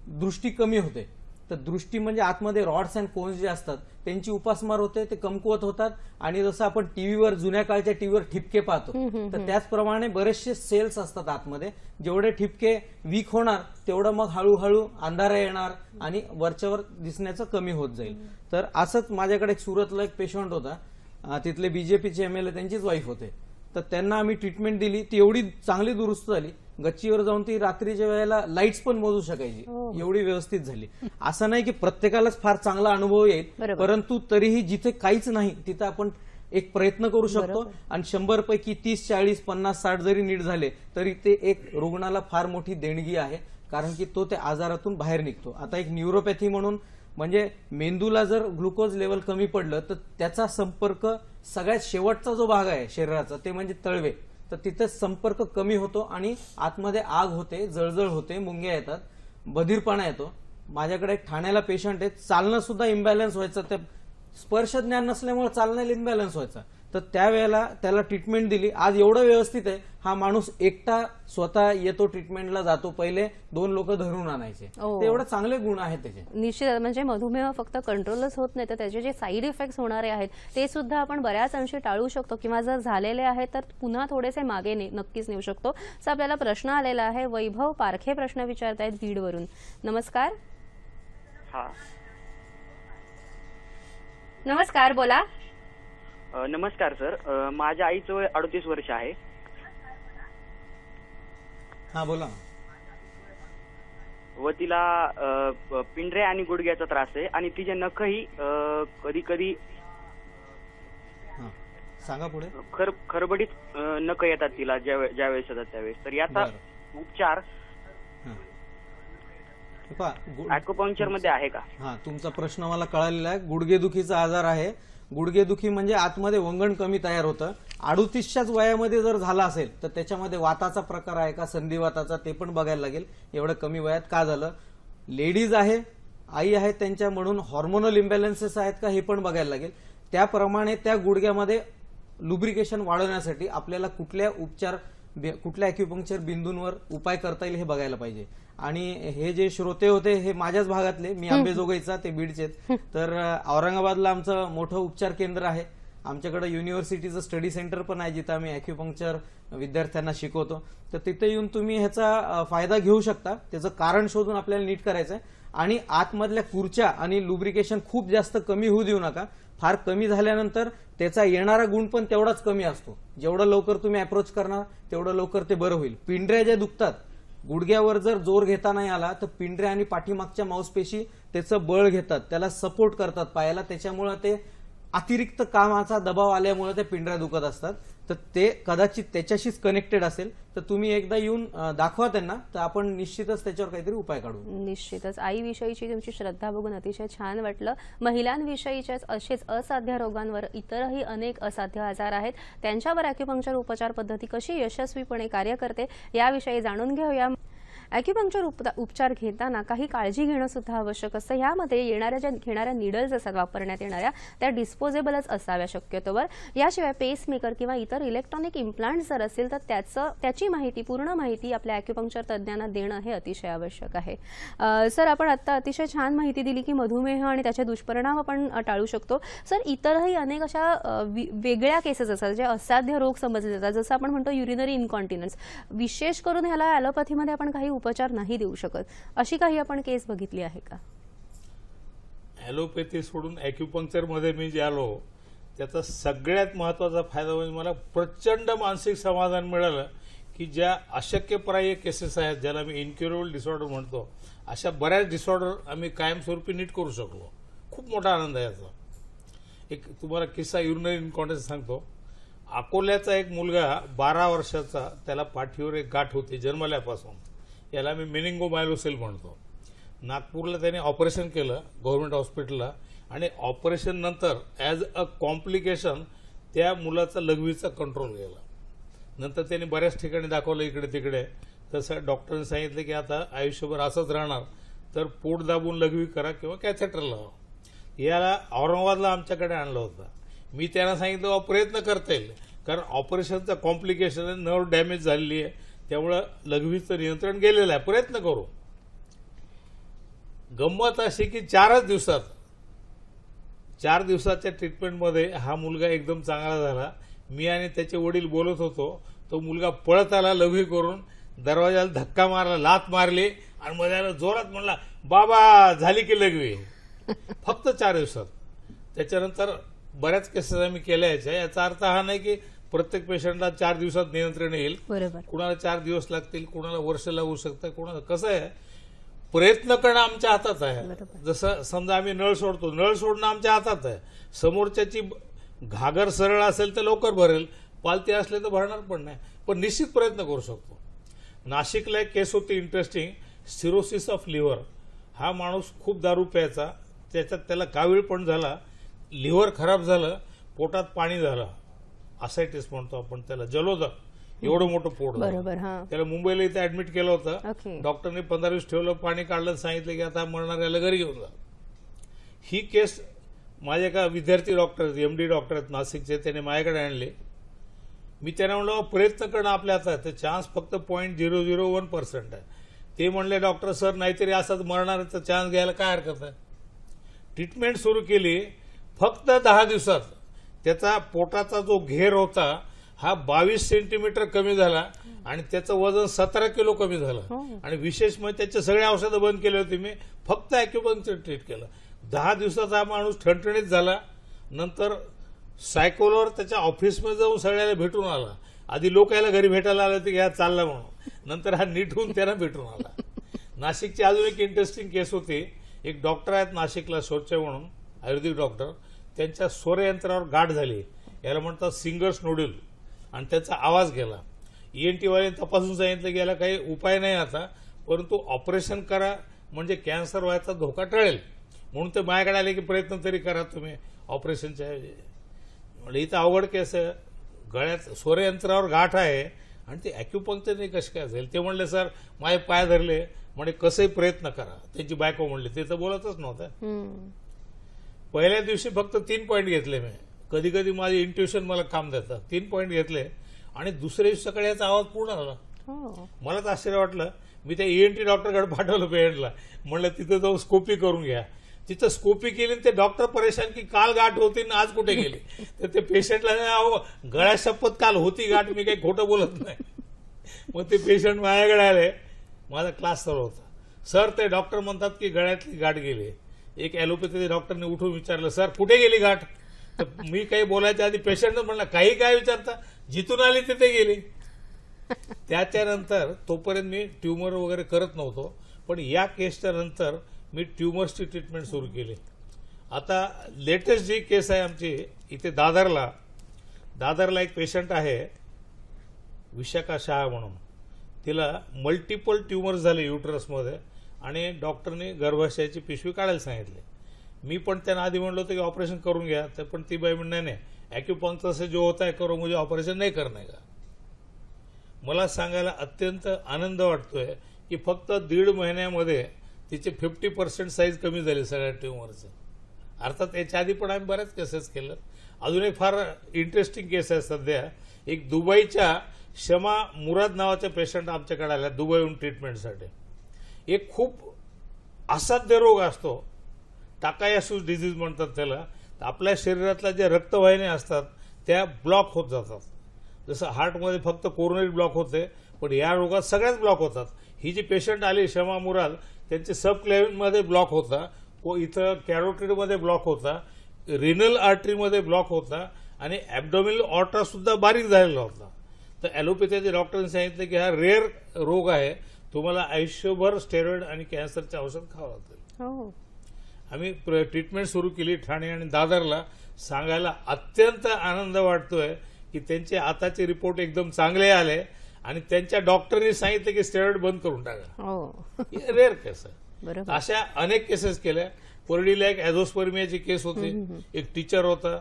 दृष्टी कमी होते. तर दृष्टी म्हणजे आतमध्ये रॉड्स अँड कोन्स जे असतात त्यांची उपासमार होते, ते कमकुवत होतात. आणि जसं आपण टीव्हीवर, जुन्या काळच्या टीव्हीवर ठिपके पाहतो, तर त्याचप्रमाणे बरेचसे सेल्स असतात आतमध्ये. जेवढे ठिपके वीक होणार तेवढं मग हळूहळू अंधारा येणार आणि वरच्यावर दिसण्याचं कमी होत जाईल. तर असंच माझ्याकडे एक सुरतला एक पेशंट होता, तिथले बीजेपीचे MLA त्यांचीच वाईफ होते. तर त्यांना आम्ही ट्रीटमेंट दिली, ती एवढी चांगली दुरुस्त झाली. गच्चीवर जाऊन ती रात्रीच्या वेळेला लाईट्स पण मोजू शकायची, एवढी व्यवस्थित झाली. असं नाही की प्रत्येकालाच फार चांगला अनुभव येईल, परंतु तरीही जिथे काहीच नाही तिथे आपण एक प्रयत्न करू शकतो. आणि 100 पैकी 30, 40, 50, 60 जरी नीट झाले तरी ते एक रुग्णाला फार मोठी देणगी आहे, कारण की तो त्या आजारातून बाहेर निघतो. आता एक न्यूरोपॅथी म्हणून, म्हणजे मेंदूला जर ग्लुकोज लेवल कमी पडलं तर त्याचा संपर्क सगळ्यात शेवटचा जो भाग आहे शरीराचा ते म्हणजे तळवे, तर तिथे संपर्क कमी होतो आणि आतमध्ये आग होते, जळजळ होते, मुंग्या येतात, बधीरपणा येतो. माझ्याकडे एक ठाण्याला पेशंट आहे, चालणं सुद्धा इम्बॅलन्स व्हायचं, ते स्पर्श ज्ञान नसल्यामुळे चालण्याला इम्बॅलन्स व्हायचा. तर त्यावेळेला त्याला ट्रीटमेंट दिली. आज एवढं व्यवस्थित आहे, हा माणूस एकटा स्वतः येतो, ट्रीटमेंटला जातो. पहिले 2 लोक धरून आणायचे. ते एवढे चांगले गुण आहेत त्याचे. निश्चित, म्हणजे मधुमेह फक्त कंट्रोलच होत नाही तर त्याचे जे साईड इफेक्ट्स होणारे आहेत ते सुद्धा आपण बऱ्याच अंशी टाळू शकतो, किंवा जर झालेले आहेत तर पुन्हा थोडेसे मागे नक्कीच नेऊ शकतो. तर आपल्याला प्रश्न आलेला आहे. वैभव पारखे प्रश्न विचारतायत बीडवरून. नमस्कार. नमस्कार, बोला. नमस्कार सर, माझ्या आईचं वय 38 वर्ष आहे. हा, बोला. व तिला पिंढरे आणि गुडघ्याचा त्रास आहे आणि तिचे नखही कधी कधी सांगा पुढे. खरबडीत नख येतात तिला ज्यावेळेस येतात त्यावेळेस. तर याचा उपचार ॲक्युपंक्चर मध्ये आहे का? हा, तुमचा प्रश्न मला कळालेला आहे. गुडघेदुखीचा आजार आहे. गुडघेदुखी म्हणजे आतमध्ये वंगण कमी तयार होतं. 38च्याच वयामध्ये जर झाला असेल तर त्याच्यामध्ये वाताचा प्रकार आहे का, संधिवाताचा, ते पण बघायला लागेल. एवढं कमी वयात का झालं. लेडीज आहे, आई आहेत त्यांच्या, म्हणून हॉर्मोनल इम्बॅलन्सेस आहेत का हे पण बघायला लागेल. त्याप्रमाणे त्या गुडघ्यामध्ये लुब्रिकेशन वाढवण्यासाठी आपल्याला कुठल्या अॅक्युपंक्चर बिंदूंवर उपाय करता येईल हे बघायला पाहिजे. आणि हे जे श्रोते होते हे माझ्याच भागातले, मी आंबेजोगाईचा, ते बीडचे. तर औरंगाबादला आमचं मोठं उपचार केंद्र आहे. आमच्याकडे युनिव्हर्सिटीचं स्टडी सेंटर पण आहे, जिथं आम्ही अॅक्युपंक्चर विद्यार्थ्यांना शिकवतो. तर तिथे येऊन तुम्ही ह्याचा फायदा घेऊ शकता. त्याचं कारण शोधून आपल्याला नीट करायचं आहे. आणि आतमधल्या खुर्च्या आणि लुब्रिकेशन खूप जास्त कमी होऊ देऊ नका. फार कमी झाल्यानंतर त्याचा येणारा गुण पण तेवढाच कमी असतो. जेवढं लवकर तुम्ही अप्रोच करणार तेवढं लवकर ते बरं होईल. पिंढऱ्या ज्या दुखतात, गुडघ्यावर जर जोर घेता नाही आला तर पिंढऱ्या आणि पाठीमागच्या मांसपेशी त्याचं बळ घेतात, त्याला सपोर्ट करतात पायाला. त्याच्यामुळे ते अतिरिक्त कामाचा दबाव आल्यामुळे त्या पिंढऱ्या दुखत असतात. तर ते कदाचित त्याच्याशीच कनेक्टेड असेल. तर तुम्ही एकदा येऊन दाखवा त्यांना, तर आपण निश्चितच त्याच्यावर काहीतरी उपाय काढू. निश्चितच. आईविषयीची तुमची श्रद्धा बघून अतिशय छान वाटलं. महिलांविषयीच्याच असेच असाध्य रोगांवर इतरही अनेक असाध्य आजार आहेत, त्यांच्यावर अॅक्युपंक्चर उपचार पद्धती कशी यशस्वीपणे कार्य करते याविषयी जाणून घेऊया. ॲक्युपंक्चर उपचार घेताना काही काळजी घेणं सुद्धा आवश्यक असतं. यामध्ये घेणाऱ्या निडल्स असतात वापरण्यात येणाऱ्या त्या डिस्पोजेबलच असाव्या शक्यतोवर. याशिवाय पेसमेकर किंवा इतर इलेक्ट्रॉनिक इम्प्लांट्स जर असतील तर त्याची माहिती, पूर्ण माहिती आपल्या ॲक्युपंक्चर तज्ज्ञांना देणं हे अतिशय आवश्यक आहे. सर, आपण आता अतिशय छान माहिती दिली की मधुमेह आणि त्याचे दुष्परिणाम आपण टाळू शकतो. सर, इतरही अनेक अशा वेगळ्या केसेस असतात जे असाध्य रोग समजले जातात, जसं आपण म्हणतो युरिनरी इन्कॉन्टिनन्स. विशेष करून ह्याला ॲलोपॅथीमध्ये आपण काही उपचार नाही देऊ शकत, अशी काही आपण केस बघितली आहे का? ॲलोपॅथी सोडून ॲक्युपंक्चरमध्ये मी जे आलो त्याचा सगळ्यात महत्त्वाचा फायदा म्हणजे मला प्रचंड मानसिक समाधान मिळालं की ज्या अशक्यप्राय केसेस आहेत, ज्याला मी इन्क्युरेबल डिसऑर्डर म्हणतो, अशा बऱ्याच डिसऑर्डर आम्ही कायमस्वरूपी नीट करू शकलो. खूप मोठा आनंद आहे याचा. एक तुम्हाला किस्सा युरिनरी इन्कॉन्टिनन्स सांगतो. अकोल्याचा एक मुलगा 12 वर्षाचा, त्याला पाठीवर एक गाठ होती जन्मल्यापासून, याला मी मेनिंगोमायलोसेल म्हणतो. नागपूरला त्याने ऑपरेशन केलं गव्हर्नमेंट हॉस्पिटलला, आणि ऑपरेशन नंतर ॲज अ कॉम्प्लिकेशन त्या मुलाचा लघवीचा कंट्रोल गेला. नंतर त्यांनी बऱ्याच ठिकाणी दाखवलं इकडे तिकडे. तसं डॉक्टरांनी सांगितलं की आता आयुष्यभर असंच राहणार, तर पोट दाबून लघवी करा किंवा कॅथेटर लावा. याला औरंगाबादला आमच्याकडे आणलं होतं. मी त्यांना सांगितलं प्रयत्न करता येईल, कारण ऑपरेशनचं कॉम्प्लिकेशन आहे, नर्व डॅमेज झालेली आहे, त्यामुळं लघवीचं नियंत्रण गेलेलं आहे, प्रयत्न करू. गंमत अशी की 4 दिवसाच्या ट्रीटमेंटमध्ये हा मुलगा एकदम चांगला झाला. मी आणि त्याचे वडील बोलत होतो, तो मुलगा पळत आला लघवी करून, दरवाजाला धक्का मारला, लात मारली आणि मध्ये जोरात म्हणला, बाबा झाली की लघवी. फक्त 4 दिवसात. त्याच्यानंतर बऱ्याच केसेस आम्ही केल्या. याचा अर्थ हा नाही की प्रत्येक पेशंटला 4 दिवसात नियंत्रण येईल. बरोबर. कुणाला 4 दिवस लागतील, कुणाला वर्ष लागू शकतं, कुणाला. कसं आहे, प्रयत्न करणं आमच्या हातात आहे. जसं समजा आम्ही नळ सोडतो, नळ सोडणं आमच्या हातात आहे. समोरच्याची घागर सरळ असेल तर लवकर भरेल, पालती असले तर भरणार पण नाही, पण निश्चित प्रयत्न करू शकतो. नाशिकला एक केस होती इंटरेस्टिंग, सिरोसिस ऑफ लिव्हर. हा माणूस खूप दारू प्यायचा, त्याच्यात त्याला कावीळ पण झाला, लिव्हर खराब झालं, पोटात पाणी झालं, असायटिस म्हणतो आपण त्याला, जलोदर, एवढं मोठं पोट झालं. बरोबर. हां. त्याला मुंबईला इथे ऍडमिट केलं होतं. ओके. डॉक्टरने 15 दिवस ठेवलं, पाणी काढलं, सांगितलं की आता मरणाऱ्याला घरी घेऊन जा. ही केस माझे एका विद्यार्थी डॉक्टर आहेत, MD डॉक्टर आहेत नाशिकचे, त्याने माझ्याकडे आणले. मी त्यांना म्हणलं प्रयत्न करणं आपल्या हातात, चान्स फक्त 0.001% आहे. ते म्हणले, डॉक्टर सर नाहीतरी असाच मरणाऱ्याचा चान्स घ्यायला काय हरकत आहे. ट्रीटमेंट सुरू केली. फक्त 10 दिवसात त्याचा पोटाचा जो घेर होता हा 22 सेंटीमीटर कमी झाला आणि त्याचं वजन 17 किलो कमी झालं. आणि विशेष म्हणजे त्याचे सगळे औषधं बंद केले होते मी, फक्त ॲक्युपंक्चर ट्रीट केलं. 10 दिवसाचा हा माणूस ठणठणीत झाला. नंतर सायकोलवर त्याच्या ऑफिसमध्ये जाऊन सगळ्याला भेटून आला. आधी लोक याला घरी भेटायला आले होते की हा चालला म्हणून, नंतर हा नीट होऊन त्यांना भेटून आला. नाशिकची अजून एक इंटरेस्टिंग केस होती. एक डॉक्टर आहेत नाशिकला, सोरचे म्हणून, आयुर्वेदिक डॉक्टर. त्यांच्या स्वरयंत्रावर गाठ झाली, याला म्हणतात सिंगर्स नोड्यूल, आणि त्याचा आवाज गेला. ENT वाल्याने तपासून सांगितलं की याला काही उपाय नाही आता, परंतु ऑपरेशन करा म्हणजे कॅन्सर व्हायचा धोका टळेल. म्हणून ते माझ्याकडे आले की प्रयत्न तरी करा तुम्ही ऑपरेशनच्या ऐवजी. म्हणजे इथं अवघड केस आहे, गळ्यात स्वरयंत्रावर गाठ आहे आणि ते ॲक्युपंक्चरने कशी काय असेल. ते म्हणले सर माझे पाय धरले, म्हणजे कसंही प्रयत्न करा. त्यांची बायको म्हणली, ते तर बोलतच नव्हतं. पहिल्या दिवशी फक्त 3 पॉईंट घेतले मी. कधी कधी माझे इंट्युशन मला काम देतात. 3 पॉईंट घेतले आणि दुसऱ्या दिवशी सकाळी याचा आवाज पूर्ण आला. मलाच आश्चर्य वाटलं. मी त्या ENT डॉक्टरकडे पाठवलं पेशंटला, म्हणलं तिथं जाऊन स्कोपी करून घ्या. तिथं स्कोपी केली, ते डॉक्टर परेशान की काल गाठ होती ना आज कुठे गेली. तर ते पेशंटला गळ्या शपथ काल होती गाठ, मी काही खोटं बोलत नाही. मग ते पेशंट माझ्याकडे आले, माझा क्लास चालू होता. सर ते डॉक्टर म्हणतात की गळ्यातली गाठ गेली. एक ॲलोपॅथी डॉक्टरने उठून विचारलं, सर कुठे गेली गाठ. तर मी काही बोलायच्या आधी पेशंट म्हणला, काही काय विचारता, जिथून आली तिथे गेली. त्याच्यानंतर तोपर्यंत मी ट्युमर वगैरे करत नव्हतो, पण या केसच्या नंतर मी ट्युमर्सची ट्रीटमेंट सुरू केली. आता लेटेस्ट जी केस आहे आमची इथे दादरला एक पेशंट आहे विशाखा शहा म्हणून. तिला मल्टिपल ट्युमर्स झाले युटरसमध्ये आणि डॉक्टरने गर्भाशयाची पिशवी काढायला सांगितली. मी पण त्यांना आधी म्हणलं होतं की ऑपरेशन करून घ्या, तर पण ती बाई म्हणणे नाही, ॲक्युपंक्चर से जो होता है करो, मुझे ऑपरेशन नाही करणे का. मला सांगायला अत्यंत आनंद वाटतोय की फक्त 1.5 महिन्यामध्ये तिचे 50% साईज कमी झाली सगळ्या ट्युमरचं. अर्थात याच्या आधी पण आम्ही बऱ्याच केसेस केलं. अजून एक फार इंटरेस्टिंग केस आहे सध्या. एक दुबईच्या शमा मुराद नावाच्या पेशंट आमच्याकडे आल्या दुबईहून ट्रीटमेंटसाठी. एक खूप असाध्य रोग असतो, टाकायासूस डिझीज म्हणतात त्याला. आपल्या शरीरातल्या ज्या रक्तवाहिन्या असतात त्या ब्लॉक होत जातात. जसं हार्टमध्ये फक्त कोरोनरी ब्लॉक होते, पण या रोगात सगळ्याच ब्लॉक होतात. ही जी पेशंट आली शमा मुराद, त्यांचे सबक्लेव्हिनमध्ये ब्लॉक होता, इथं कॅरोटिडमध्ये ब्लॉक होता, रिनल आर्टरीमध्ये ब्लॉक होता आणि ॲब्डोमिनल ऑर्टा सुद्धा बारीक झालेला होता. तर ॲलोपॅथीच्या डॉक्टरांनी सांगितलं की हा रेअर रोग आहे, तुम्हाला आयुष्यभर स्टेरॉइड आणि कॅन्सरचे औषध खावं लागतील. आम्ही ट्रीटमेंट सुरू केली ठाणे आणि दादरला. सांगायला अत्यंत आनंद वाटतोय की त्यांचे आताचे रिपोर्ट एकदम चांगले आले आणि त्यांच्या डॉक्टरनी सांगितलं की स्टेरॉइड बंद करून टाका. रेअर केस आहे. अशा अनेक केसेस केल्या. परडीला एक ॲझोस्पर्मियाची केस होती. एक टीचर होता,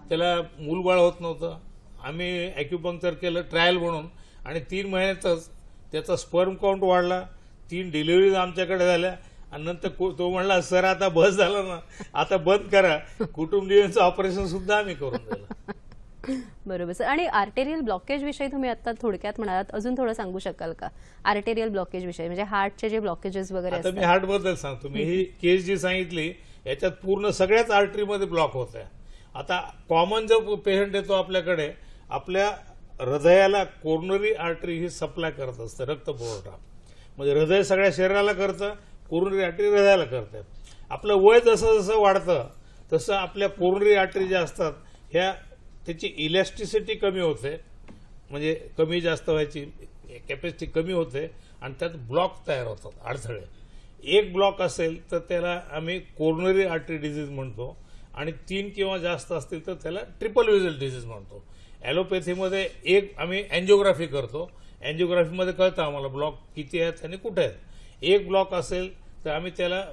त्याला मूलबाळ होत नव्हतं. आम्ही ॲक्युपंक्चर केलं ट्रायल म्हणून आणि 3 महिन्यातच त्याचा स्पर्म काउंट वाढला. 3 डिलिव्हरीज आमच्याकडे झाल्या आणि नंतर तो म्हणला सर आता बस झालं ना, आता बंद करा. कुटुंबीयांचं ऑपरेशन सुद्धा आम्ही करून दिलं. बरोबर सर. आणि आर्टेरियल ब्लॉकेज विषयी तुम्ही आता थोडक्यात म्हणालात, अजून थोडं सांगू शकाल का आर्टेरियल ब्लॉकेज विषयी, म्हणजे हार्टचे जे ब्लॉकेजेस वगैरे आता असतात? मी हार्ट बद्दल सांगतो. मी ही केस जी सांगितली याच्यात पूर्ण सगळ्याच आर्टरीमध्ये ब्लॉक होत आहे. आता कॉमन जो पेशंट येतो आपल्याकडे, आपल्या हृदयाला कोरोनरी आर्टरी ही सप्लाय करत असतं, रक्तपुरवठा. म्हणजे हृदय सगळ्या शरीराला करतं, कोरोनरी आर्टरी हृदयाला करते. आपलं वय जसं जसं वाढतं तसं आपल्या कोरोनरी आर्टरी ज्या असतात ह्या त्याची इलॅस्टिसिटी कमी होते, म्हणजे कमी जास्त व्हायची कॅपॅसिटी कमी होते आणि त्यात ब्लॉक तयार होतात, अडथळे. एक ब्लॉक असेल तर त्याला आम्ही कोरोनरी आर्टरी डिझीज म्हणतो आणि 3 किंवा जास्त असतील तर त्याला ट्रिपल व्हिजल डिझीज म्हणतो. ॲलोपॅथीमध्ये एक आम्ही अँजिओग्राफी करतो. अँजिओग्राफीमध्ये कळतं आम्हाला ब्लॉक किती आहेत आणि कुठे आहेत. एक ब्लॉक असेल तर आम्ही त्याला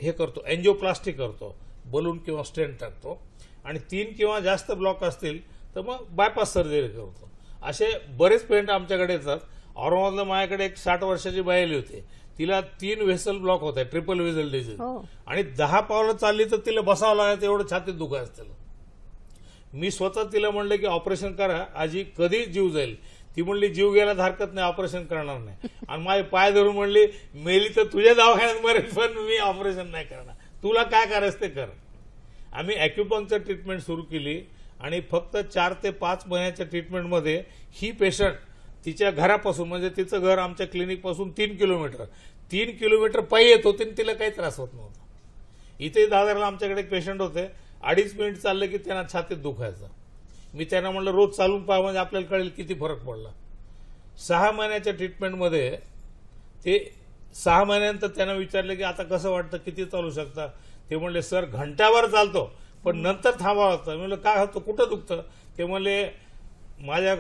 हे करतो, अँजिओप्लास्टी करतो, बलून किंवा स्टेंट टाकतो. आणि 3 किंवा जास्त ब्लॉक असतील तर मग बायपास सर्जरी करतो. असे बरेच पेशंट आमच्याकडे येतात. औरंगाबादला माझ्याकडे एक 60 वर्षाची बाई आली होती. तिला 3 व्हेसल ब्लॉक होत आहे, ट्रिपल व्हिजल डिझीज. आणि 10 पावलं चालली तर तिला बसावं लागायचं, एवढं छातीत दुखायचं तिला. मी स्वतः तिला म्हणलं की ऑपरेशन करा, आजी कधी जीव जाईल. ती म्हणली जीव गेला हरकत नाही, ऑपरेशन करणार नाही. आणि माझे पाय धरून म्हणली मेली तर तुझ्या दवाखान्यात मरेल, पण मी ऑपरेशन नाही करणार, तुला काय करायचं ते कर. आम्ही ॲक्युपंक्चर ट्रीटमेंट सुरू केली आणि फक्त 4 ते 5 महिन्याच्या ट्रीटमेंटमध्ये ही पेशंट तिच्या घरापासून, म्हणजे तिचं घर आमच्या क्लिनिकपासून 3 किलोमीटर पायी येत होते आणि तिला काही त्रास होत नव्हता. इथे दादरला आमच्याकडे एक पेशंट होते, 2.5 मिनिट चाललं की त्यांना छातीत दुखायचं. मी त्यांना म्हणलं रोज चालून पहा, म्हणजे आपल्याला कळेल किती फरक पडला. 6 महिन्याच्या ट्रीटमेंटमध्ये ते 6 महिन्यानंतर त्यांना विचारलं की आता कसं वाटतं, किती चालू शकता. ते म्हणले सर घंटाभर चालतो पण नंतर थांबावं लागतं. मी म्हणलं काय होतं, कुठं दुखतं. ते म्हणले माझ्या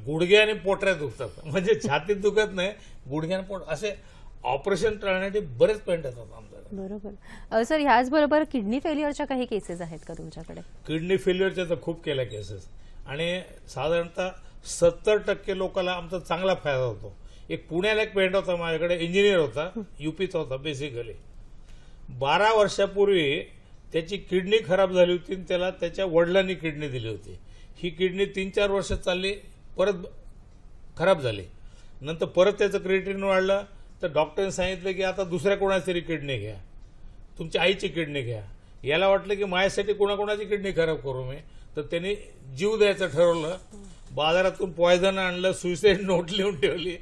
गुडघे आणि पोटऱ्या दुखतात. म्हणजे छातीत दुखत नाही, गुडघे आणि पोट. असे ऑपरेशन टाळण्यासाठी बरेच पेशंट येतात आमच्याकडे. बरोबर सर. ह्याचबरोबर किडनी फेल्युअरच्या काही केसेस आहेत का तुमच्याकडे? किडनी फेल्युअरच्या तर खूप केल्या केसेस आणि साधारणतः 70% लोकांना आमचा चांगला फायदा होतो. एक पुण्याला एक पेशंट होता माझ्याकडे, इंजिनियर होता, यूपीचा होता बेसिकली. 12 वर्षापूर्वी त्याची किडनी खराब झाली होती आणि त्याला त्याच्या वडिलांनी किडनी दिली होती. ही किडनी 3-4 वर्ष चालली, परत खराब झाली. नंतर परत त्याचं क्रिएटिनिन वाढलं तर डॉक्टरने सांगितलं की आता दुसऱ्या कोणाची तरी किडनी घ्या, तुमच्या आईची किडनी घ्या. याला वाटलं की माझ्यासाठी कोणाकोणाची किडनी खराब करू मी, तर त्यांनी जीव द्यायचं ठरवलं. बाजारातून पॉयझन आणलं, सुसाईड नोट लिहून ठेवली.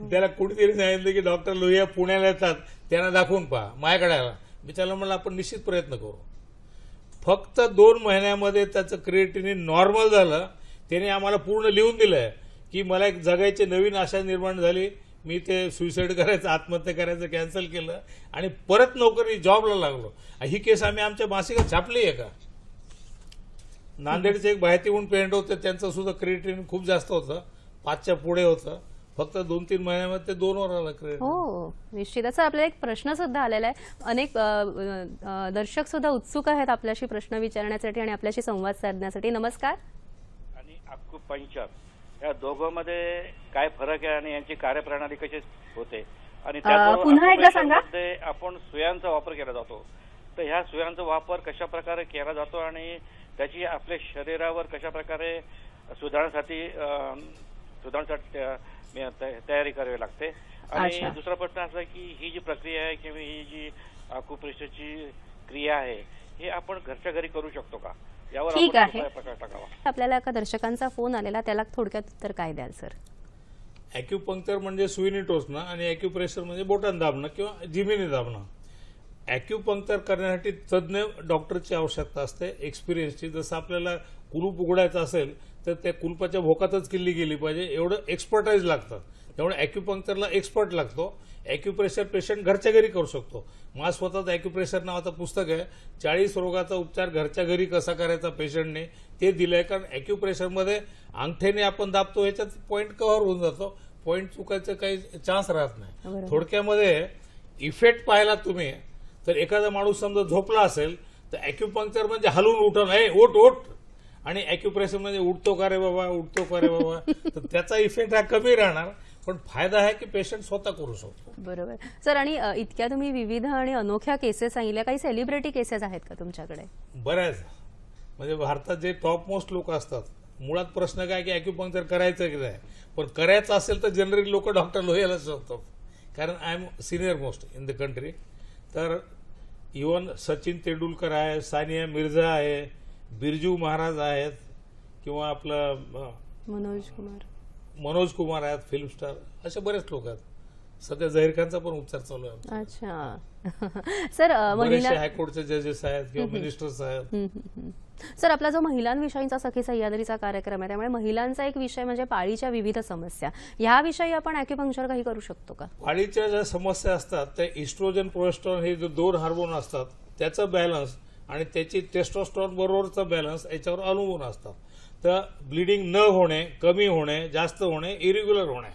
त्याला कुणीतरी सांगितलं की डॉक्टर लोहिया पुण्याला येतात, त्यांना दाखवून पहा, माझ्याकडे आला. मी त्याला म्हणलं आपण निश्चित प्रयत्न करू. फक्त 2 महिन्यामध्ये त्याचं क्रिएटिनिन नॉर्मल झालं. त्याने आम्हाला पूर्ण लिहून दिलंय की मला एक जगायची नवीन आशा निर्माण झाली. मी ते सुसाईड करायचं, आत्महत्या करायचं कॅन्सल केलं आणि परत नोकरी जॉबला लागलो. ही केस आम्ही आमच्या मासिकात छापली आहे का. नांदेडचे एक बाहेती म्हणून पेशंट होते, त्यांचं सुद्धा क्रिएटिनिन खूप जास्त होतं, 5च्या पुढे होतं. फक्त 2-3 महिन्यामध्ये ते 2 वर आलं क्रिएटिनिन. हो निश्चित. असा आपल्याला एक प्रश्न सुद्धा आलेला आहे. अनेक दर्शक सुद्धा उत्सुक आहेत आपल्याशी प्रश्न विचारण्यासाठी आणि आपल्याशी संवाद साधण्यासाठी. नमस्कार. आणि अक्युपंक्चर या दोघांमध्ये काय फरक आहे आणि यांची कार्यप्रणाली कशी होते आणि त्याचबरोबर पुन्हा एकदा सांगा. ऑपरेशनमध्ये आपण सुयांचा वापर केला जातो. तर ह्या सुयांचा वापर कशा प्रकारे केला जातो आणि त्याची आपल्या शरीरावर कशा प्रकारे सुधारण्यासाठी तयारी करावी लागते. आणि दुसरा प्रश्न असा की ही जी प्रक्रिया आहे किंवा ही जी अकुप्रेशरची क्रिया आहे हे आपण घरच्या घरी करू शकतो का, यावर ठीक आपण आहे. प्रकाश टाकावा. आपल्याला एका दर्शकांचा फोन आलेला, त्याला थोडक्यात उत्तर काय द्याल सर? ॲक्युपंक्चर म्हणजे सुईने टोचणं आणि ॲक्युप्रेशर म्हणजे बोटाने दाबणं किंवा जिभेने दाबणं. ॲक्युपंक्चर करण्यासाठी तज्ज्ञ डॉक्टरची आवश्यकता असते, एक्सपिरियन्सची. जसं आपल्याला कुलूप उघडायचं असेल तर त्या कुलपाच्या भोकातच किल्ली गेली पाहिजे, एवढं एक्सपर्टाईज लागतं. त्यामुळे ॲक्युपंक्चरला एक्सपर्ट लागतो. ॲक्युप्रेशर पेशंट घरच्या घरी करू शकतो. माझं स्वतःचं ॲक्युप्रेशर नावाचं पुस्तक आहे, 40 रोगाचा उपचार घरच्या घरी कसा करायचा पेशंटने, ते दिलंय. कारण ॲक्युप्रेशरमध्ये अंगठ्याने आपण दाबतो, ह्याच्यात पॉईंट कव्हर होऊन जातो, पॉईंट चुकायचं काही चान्स राहत नाही. थोडक्यामध्ये इफेक्ट पाहिला तुम्ही तर एखादा माणूस समजा झोपला असेल तर ॲक्युपंक्चर म्हणजे हलवून उठवणं, ओट ओट, आणि ॲक्युप्रेशर म्हणजे उठतो का रे बाबा, उठतो का रे बाबा, तर त्याचा इफेक्ट हा कमी राहणार, पण फायदा आहे की पेशंट स्वतः करू शकतो. बरोबर सर. आणि इतक्या तुम्ही विविध आणि अनोख्या केसेस सांगितल्या, काही सेलिब्रिटी केसेस आहेत का तुमच्याकडे? बऱ्याच. म्हणजे भारतात जे टॉप मोस्ट लोक असतात, मुळात प्रश्न काय की ॲक्युपंक्चर करायचं की नाही, पण करायचं असेल तर जनरली लोक डॉक्टर लोहियाला शोधतात, कारण I am senior most in the country. तर इवन सचिन तेंडुलकर आहे, सानिया मिर्झा आहे, बिरजू महाराज आहेत, किंवा आपलं मनोज कुमार आहेत, फिल्म स्टार, असे बरेच लोक आहेत. सध्या झहीर खानचा पण उपचार चालू आहे. अच्छा सर. बरेचसे हायकोर्टचे जजेस आहेत किंवा मिनिस्टर्स आहेत. सर, आपला जो महिलांविषयीचा सखी सह्याद्रीचा कार्यक्रम आहे, त्यामुळे महिलांचा एक विषय म्हणजे पाळीच्या विविध समस्या, याविषयी आपण ॲक्युपंक्चर काही करू शकतो का? पाळीच्या ज्या समस्या असतात त्या इस्ट्रोजन प्रोजेस्टेरॉन हे जे 2 हार्मोन असतात त्याचं बॅलन्स आणि त्याची टेस्टोस्टेरॉन बरोबरचा बॅलन्स याच्यावर अवलंबून असतात. तर ब्लिडिंग न होणे, कमी होणे, जास्त होणे, इरेग्युलर होणे,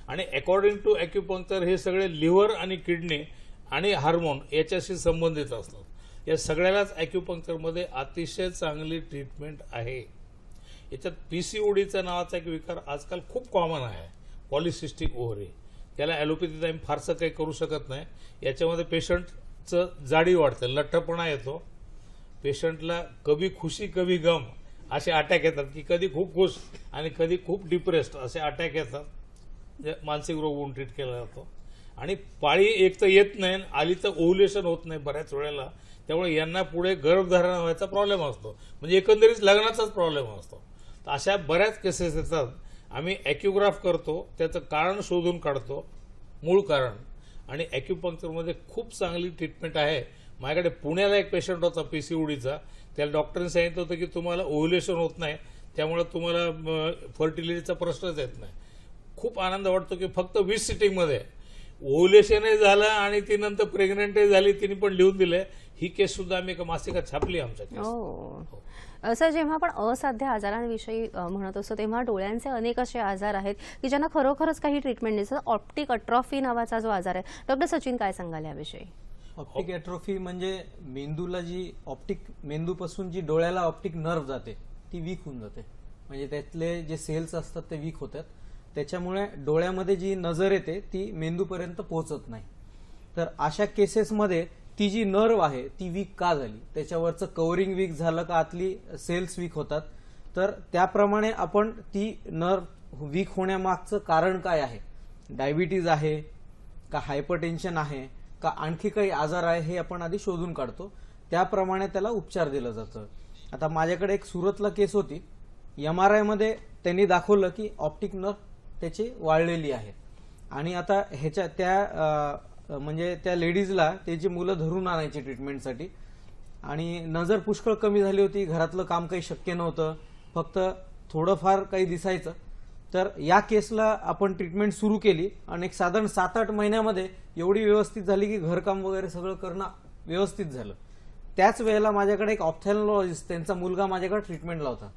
आणि अकॉर्डिंग टू ॲक्युपंक्चर हे सगळे लिव्हर आणि किडनी आणि हार्मोन याच्याशी संबंधित असतात. या सगळ्यालाच ॲक्युपंक्चरमध्ये अतिशय चांगली ट्रीटमेंट आहे. याच्यात पीसीओडीचा नावाचा एक विकार आजकाल खूप कॉमन आहे, पॉलिसिस्टिक ओव्हरी. त्याला ॲलोपॅथीत आम्ही फारसं काही करू शकत नाही. याच्यामध्ये पेशंटचं जाडी वाढते, लठ्ठपणा येतो, पेशंटला कभी खुशी कभी गम असे अटॅक येतात, की कधी खूप खुश आणि कधी खूप डिप्रेस्ड असे अटॅक येतात. मानसिक रोग म्हणून ट्रीट केला जातो. आणि पाळी एक तर येत नाही, आली तर ओव्ह्युलेशन होत नाही बऱ्याच वेळेला, त्यामुळे यांना पुढे गर्भधारणा व्हायचा प्रॉब्लेम असतो, म्हणजे एकंदरीत लग्नाचाच प्रॉब्लेम असतो. तर अशा बऱ्याच केसेस येतात. आम्ही ॲक्युग्राफ करतो, त्याचं कारण शोधून काढतो, मूळ कारण, आणि ॲक्युपंक्चरमध्ये खूप चांगली ट्रीटमेंट आहे. माझ्याकडे पुण्याला एक पेशंट होता पीसीओडीचा, त्याला डॉक्टरने सांगितलं होतं की तुम्हाला ओव्ह्युलेशन होत नाही, त्यामुळे तुम्हाला फर्टिलिटीचा प्रश्नच येत नाही. खूप आनंद वाटतो की फक्त 20 सिटिंगमध्ये ओव्ह्युलेशनही झालं आणि ती नंतर प्रेग्नंटही झाली, तिने पण लिहून दिले. ही केस सुद्धा आम्ही एका मासिकात छापली आमच्या. सर, जेव्हा आपण असाध्य आजारांविषयी म्हणत असतो तेव्हा डोळ्यांचे अनेक असे आजार आहेत की ज्यांना खरोखरच काही ट्रीटमेंट नाही. ऑप्टिक अट्रॉफी नावाचा जो आजार आहे, डॉक्टर सचिन काय सांगाल याविषयी? ऑप्टिक ॲट्रोफी म्हणजे मेंदूला जी मेंदूपासून जी डोळ्याला ऑप्टिक नर्व जाते ती वीक होऊन जाते, म्हणजे त्यातले जे सेल्स असतात ते वीक होतात. त्याच्यामुळे डोळ्यामध्ये जी नजर येते ती मेंदूपर्यंत पोहोचत नाही. तर अशा केसेसमध्ये ती जी नर्व आहे ती वीक का झाली, त्याच्यावरचं कव्हरिंग वीक झालं का, आतली सेल्स वीक होतात, तर त्याप्रमाणे आपण ती नर्व वीक होण्यामागचं कारण काय आहे, डायबिटीज आहे का, हायपरटेन्शन आहे का, आणखी काही आजार आहे, हे आपण आधी शोधून काढतो. त्याप्रमाणे त्याला उपचार दिलं जातं. आता माझ्याकडे एक सुरतला केस होती, MRI मध्ये त्यांनी दाखवलं की ऑप्टिक नर्व त्याची वाळलेली आहे, आणि आता ह्याच्या म्हणजे त्या लेडीजला त्याची मुलं धरून आणायची ट्रीटमेंटसाठी, आणि नजर पुष्कळ कमी झाली होती, घरातलं काम काही शक्य नव्हतं, फक्त थोडंफार काही दिसायचं. तर या केसला आपण ट्रीटमेंट सुरू केली आणि एक साधारण 7-8 महिन्यामध्ये एवढी व्यवस्थित झाली की घरकाम वगैरे सगळं करणं व्यवस्थित झालं. त्याच वेळेला माझ्याकडे एक ऑप्थॅल्मॉलॉजिस्ट, त्यांचा मुलगा माझ्याकडे ट्रीटमेंटला होता.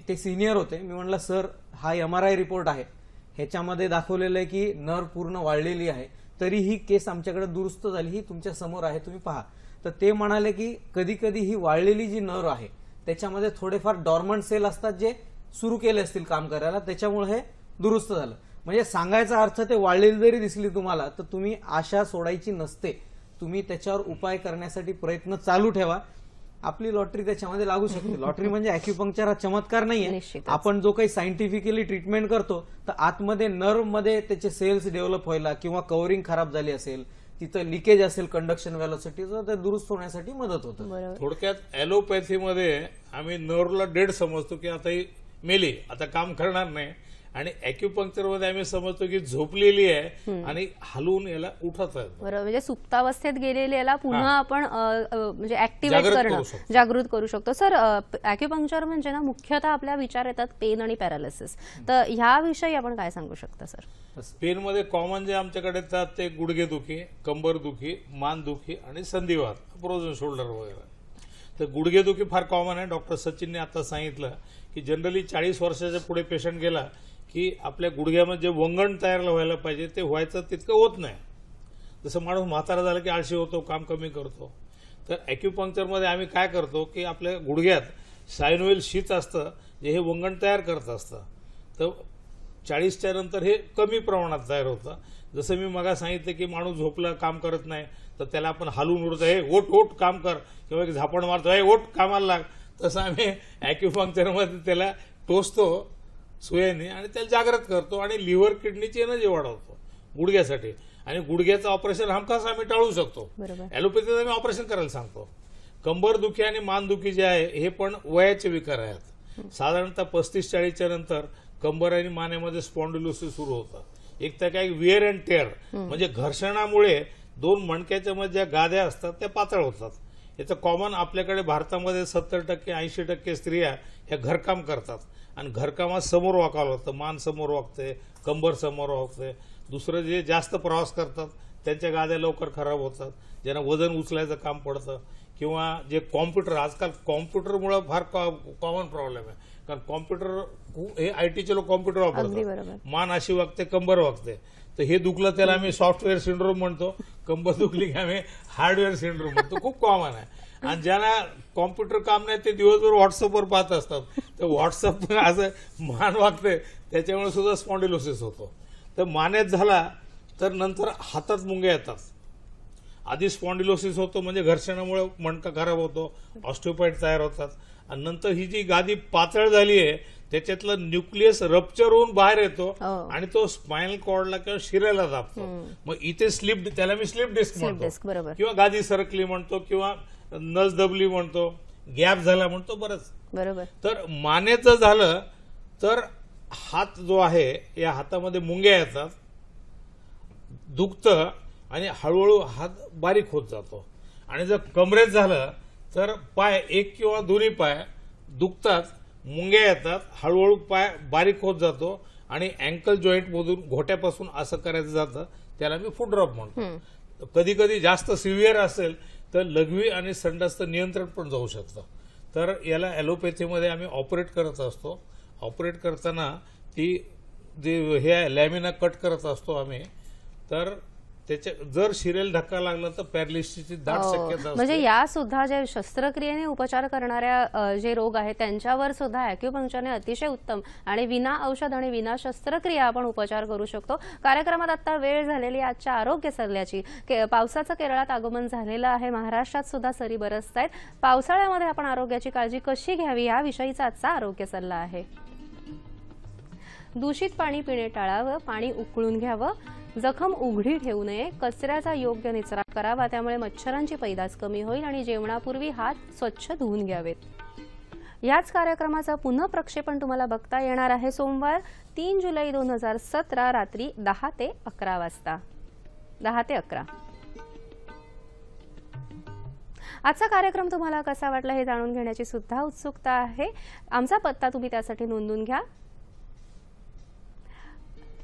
ते सिनियर होते. मी म्हणलं, सर हा MRI रिपोर्ट आहे, ह्याच्यामध्ये दाखवलेलं आहे की नर्व पूर्ण वाळलेली आहे, तरी ही केस आमच्याकडे दुरुस्त झाली, ही तुमच्या समोर आहे, तुम्ही पहा. तर ते म्हणाले की कधी कधी ही वाळलेली जी नर्व आहे त्याच्यामध्ये थोडेफार डॉर्मंट सेल असतात जे सुरू केले असतील काम करायला, त्याच्यामुळे हे दुरुस्त झालं. म्हणजे सांगायचा अर्थ ते वाळलेली जरी दिसली तुम्हाला तर तुम्ही आशा सोडायची नसते, तुम्ही त्याच्यावर उपाय करण्यासाठी प्रयत्न चालू ठेवा. आपली लॉटरी त्याच्यामध्ये लागू शकते. लॉटरी म्हणजे अॅक्युपंक्चर हा चमत्कार नाहीये. निश्चितच. आपण जो काही सायंटिफिकली ट्रीटमेंट करतो तर आतमध्ये नर्व मध्ये त्याचे सेल्स डेव्हलप व्हायला किंवा कव्हरिंग खराब झाली असेल, तिथं लिकेज असेल कंडक्शन व्हेलॉसिटीचं, ते दुरुस्त होण्यासाठी मदत होतं. बरोबर. थोडक्यात ॲलोपॅथीमध्ये आम्ही नर्वला डेड समजतो की आता ही मेली, आता काम करणार नाही, आणि अॅक्युपंक्चरमध्ये आम्ही समजतो की झोपलेली आहे आणि हलवून याला उठत आहे. बरोबर. म्हणजे सुप्तावस्थेत गेलेल्याला पुन्हा आपण म्हणजे ऍक्टिव्हेट जागृत करणं, करू शकतो. जागृत करू शकतो. सर, अॅक्युपंक्चर म्हणजे ना मुख्यतः आपल्या विचार येतात पेन आणि पॅरालिसिस, तर ह्याविषयी आपण काय सांगू शकता सर? पेनमध्ये कॉमन जे आमच्याकडे येतात ते गुडघेदुखी, कंबरदुखी, मानदुखी आणि संधिवात, फ्रोझन शोल्डर वगैरे. तर गुडघेदुखी फार कॉमन आहे. डॉक्टर सचिनने आता सांगितलं की जनरली 40 वर्षाच्या पुढे पेशंट गेला की आपल्या गुडघ्यामध्ये जे वंगण तयार व्हायला पाहिजे ते व्हायचं तितकं होत नाही. जसं माणूस म्हातारा झाला की आळशी होतो, काम कमी करतो. तर अॅक्युपंक्चरमध्ये आम्ही काय करतो की आपल्या गुडघ्यात सायनोइल शीत असतं जे हे वंगण तयार करत असतं. तर 40च्या नंतर हे कमी प्रमाणात तयार होतं. जसं मी मगा सांगितलं की माणूस झोपला, काम करत नाही, तर त्याला आपण हलवून उडतो, हे ओट ओट काम कर, किंवा एक झापण मारतो, हे ओट कामाला लाग. तसं आम्ही अॅक्युपंक्चरमध्ये त्याला टोचतो सुयाने आणि त्याला जागृत करतो आणि लिव्हर किडनीची एनर्जी वाढवतो गुडघ्यासाठी. आणि गुडघ्याचं ऑपरेशन हमखास आम्ही टाळू शकतो. बरोबर. ॲलोपॅथीत आम्ही ऑपरेशन करायला सांगतो. कंबरदुखी आणि मानदुखी जे आहे हे पण वयाचे विकार आहेत. साधारणतः 35-40च्या नंतर कंबर आणि मानेमध्ये स्पॉन्डिलोसिस सुरू होतं. एक तर काय विअर अँड टेअर म्हणजे घर्षणामुळे दोन मणक्याच्या मध्ये ज्या गाद्या असतात त्या पातळ होतात. याचं कॉमन आपल्याकडे भारतामध्ये 70% 80% स्त्रिया ह्या घरकाम करतात आणि घरकामात समोर वाकावं लागतं. मान समोर वागते, कंबर समोर वागते. दुसरं जे जास्त प्रवास करतात त्यांच्या गाद्या लवकर खराब होतात, ज्यांना वजन उचलायचं काम पडतं, किंवा जे कॉम्प्युटर, आजकाल कॉम्प्युटरमुळे फार कॉमन प्रॉब्लेम आहे. कारण कॉम्प्युटर हे आयटीचे लोक कॉम्प्युटर अगदी वापरतात. बरोबर. मान अशी वागते, कंबर वागते. तर हे दुखलं त्याला आम्ही सॉफ्टवेअर सिंड्रोम म्हणतो, कंबर दुखली की आम्ही हार्डवेअर सिंड्रोम म्हणतो. खूप कॉमन आहे. आणि ज्यांना कॉम्प्युटर काम नाही ते दिवसभर व्हॉट्सअपवर पाहत असतात, तर व्हॉट्सअप असं मान वागते, त्याच्यामुळे सुद्धा स्पॉन्डिलोसिस होतो. तर मानेत झाला तर नंतर हातात मुंग्या येतात. आधी स्पॉन्डिलोसिस होतो म्हणजे घर्षणामुळे मणका खराब होतो, ऑस्टिओपाइट तयार होतात. आणि नंतर ही जी गादी पातळ झाली आहे त्याच्यातलं न्यूक्लियस रप्चर होऊन बाहेर येतो आणि तो स्पायनल कॉर्डला किंवा शिरेला दाबतो. मग इथे स्लिप, त्याला मी स्लिप डिस्क म्हणतो, बरोबर. किंवा गादी सरकली म्हणतो, किंवा नस दबली म्हणतो, गॅप झाला म्हणतो, बरंच. बरोबर. तर मानेचं झालं तर हात जो आहे या हातामध्ये मुंग्या येतात, दुखतं आणि हळूहळू हात बारीक होत जातो. आणि जर कमरेत झालं तर पाय, एक किंवा दोन्ही पाय दुखतात, मुंग्या येतात, हळूहळू पाय बारीक होत जातो आणि अँकल जॉईंट मधून घोट्यापासून असं करायचं जातं, त्याला मी फुट ड्रॉप म्हणतो. कधी कधी जास्त सिव्हिअर असेल तर लघवी आणि संडासचं नियंत्रण पण जाऊ शकतं. तर याला ॲलोपॅथीमध्ये आम्ही ऑपरेट करत असतो. ऑपरेट करताना ती जे हे लॅमिना कट करत असतो आम्ही. तर त्याच्या जर शिरेल धक्का लागला तर पॅरालिसिसची दाट शक्यता म्हणजे असते. या सुद्धा जे शस्त्रक्रियेने उपचार करणाऱ्या जे रोग आहेत त्यांच्यावर सुद्धा अॅक्युपंक्चरने अतिशय उत्तम आणि विना औषध आणि विना शस्त्रक्रिया आपण उपचार करू शकतो. कार्यक्रमात आता वेळ झालेली आजच्या आरोग्य सल्ल्याची. पावसाचं केरळात आगमन झालेलं आहे, महाराष्ट्रात सुद्धा सरी बरसत आहेत. पावसाळ्यामध्ये आपण आरोग्याची काळजी कशी घ्यावी याविषयीचा आजचा आरोग्य सल्ला आहे. दूषित पाणी पिणे टाळावं, पाणी उकळून घ्यावं, जखम उघडी ठेवू नये, कचऱ्याचा योग्य निचरा करावा, त्यामुळे मच्छरांची पैदास कमी होईल आणि जेवणापूर्वी हात स्वच्छ धुवून घ्यावेत. याच कार्यक्रमाचं पुन्हा प्रक्षेपण तुम्हाला बघता येणार आहे सोमवार 3 जुलै 2017 रात्री 10 ते 11 वाजता. 10 ते 11. आजचा कार्यक्रम तुम्हाला कसा वाटला हे जाणून घेण्याची सुद्धा उत्सुकता आहे. आमचा पत्ता तुम्ही त्यासाठी नोंदवून घ्या.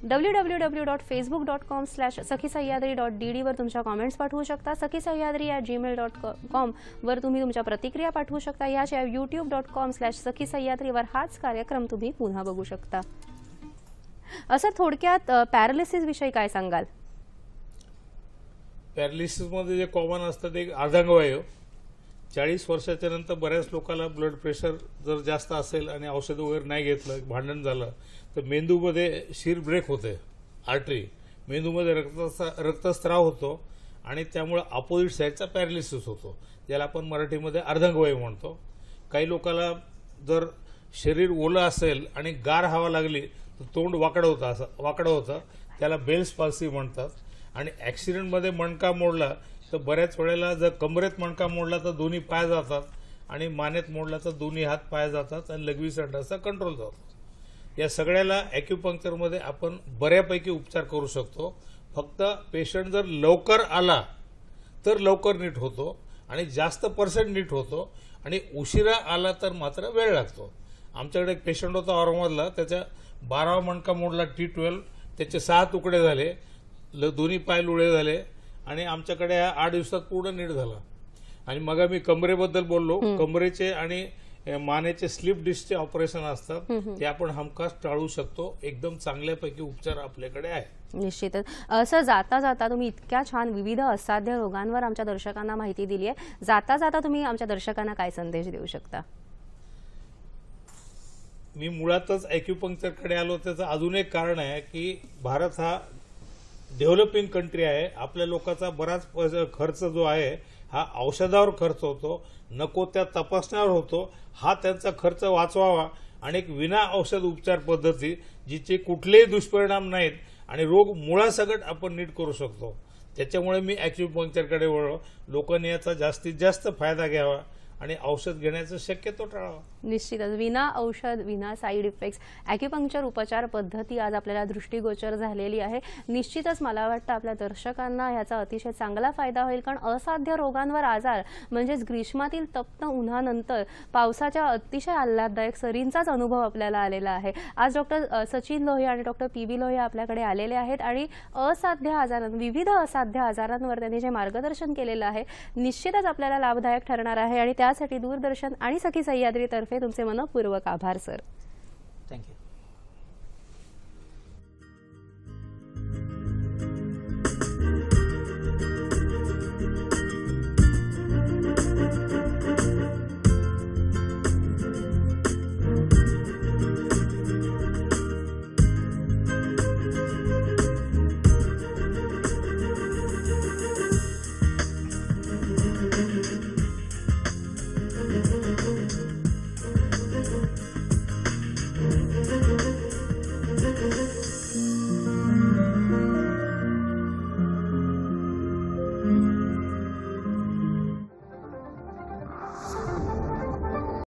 www.facebook.com/sakhisayadri.dd वर तुमच्या कॉमेंट्स पाठवू शकता. sakhisayadri@gmail.com वर तुम्ही तुमच्या प्रतिक्रिया पाठवू शकता. याशिवाय youtube.com/sakhisayadri वर हाच कार्यक्रम तुम्ही पुन्हा बघू शकता. असं थोडक्यात पॅरालिसिस विषयी काय सांगाल? पॅरालिसिसमध्ये जे कॉमन असतं ते अर्धांगवायू, 40 वर्षाच्या नंतर बऱ्याच लोकांना ब्लड प्रेशर जर जास्त असेल आणि औषध वगैरे नाही घेतलं, भांडण झालं, तर मेंदूमध्ये शिर ब्रेक होते, आर्टरी मेंदूमध्ये रक्तस्राव होतो आणि त्यामुळे अपोजिट साईडचा पॅरालिसिस होतो, ज्याला आपण मराठीमध्ये अर्धांगवायू म्हणतो. काही लोकांना जर शरीर ओलं असेल आणि गार हवा लागली तर तोंड वाकडं होतं, त्याला बेल्स पाल्सी म्हणतात. आणि ॲक्सिडेंटमध्ये मणका मोडला तर बऱ्याच वेळेला जर कमरेत मणका मोडला तर दोन्ही पाय जातात आणि मानेत मोडला तर दोन्ही हात पाय जातात आणि लघवी संडासचा कंट्रोल जातो. या सगळ्याला ॲक्युपंक्चरमध्ये आपण बऱ्यापैकी उपचार करू शकतो. फक्त पेशंट जर लवकर आला तर लवकर नीट होतो आणि जास्त पर्सेंट नीट होतो आणि उशिरा आला तर मात्र वेळ लागतो. आमच्याकडे एक पेशंट होता औरंगाबादला, त्याच्या 12 मणका मोडला T12, त्याचे 6 तुकडे झाले, दोन्ही पाय लुळे झाले आणि आमच्याकडे 8 दिवसात पूर्ण नीट झाला. आणि मग मी कमरेबद्दल बोललो, कमरेचे आणि मानेचे स्लिप डिस्कचे ऑपरेशन असतात, ते आपण हमखास टाळू शकतो. एकदम चांगल्यापैकी उपचार आपल्याकडे आहे. निश्चितच. असं जाता जाता तुम्ही इतक्या छान विविध असाध्य रोगांवर आमच्या दर्शकांना माहिती दिली आहे. जाता जाता तुम्ही आमच्या दर्शकांना काय संदेश देऊ शकता? मी मुळातच ॲक्युपंक्चरकडे आलो त्याचं अजून एक कारण आहे की भारत हा डेव्हलपिंग कंट्री आहे. आपल्या लोकांचा बराच खर्च जो आहे हा औषधावर खर्च होतो, नको त्या तपासण्यावर होतो. हा त्यांचा खर्च वाचवावा आणि एक विना औषध उपचार पद्धती जिचे कुठलेही दुष्परिणाम नाहीत आणि रोग मुळासकट आपण नीट करू शकतो, त्याच्यामुळे मी ॲक्युपंक्चरकडे वळलो. लोकांनी याचा जास्तीत जास्त फायदा घ्यावा आणि औषध घेण्याचं शक्यतो टाळावा. निश्चितच. विना औषध, विना साईड इफेक्ट्स ॲक्युपंक्चर उपचार पद्धती आज आपल्याला दृष्टिगोचर झालेली आहे. निश्चितच मला वाटतं आपल्या दर्शकांना याचा अतिशय चांगला फायदा होईल, कारण असाध्य रोगांवर आजार म्हणजेच ग्रीष्मातील तप्त उन्हानंतर पावसाच्या अतिशय आल्हाददायक सरींचाच अनुभव आपल्याला आलेला आहे. आज डॉक्टर सचिन लोहिया आणि डॉक्टर PB लोहिया आपल्याकडे आलेले आहेत आणि विविध असाध्य आजारांवर त्यांनी जे मार्गदर्शन केलेलं आहे निश्चितच आपल्याला लाभदायक ठरणार आहे. आणि त्यासाठी दूरदर्शन आणि सखी सह्याद्रीतर्फे तुमचे मनपूर्वक आभार सर. थँक्यू.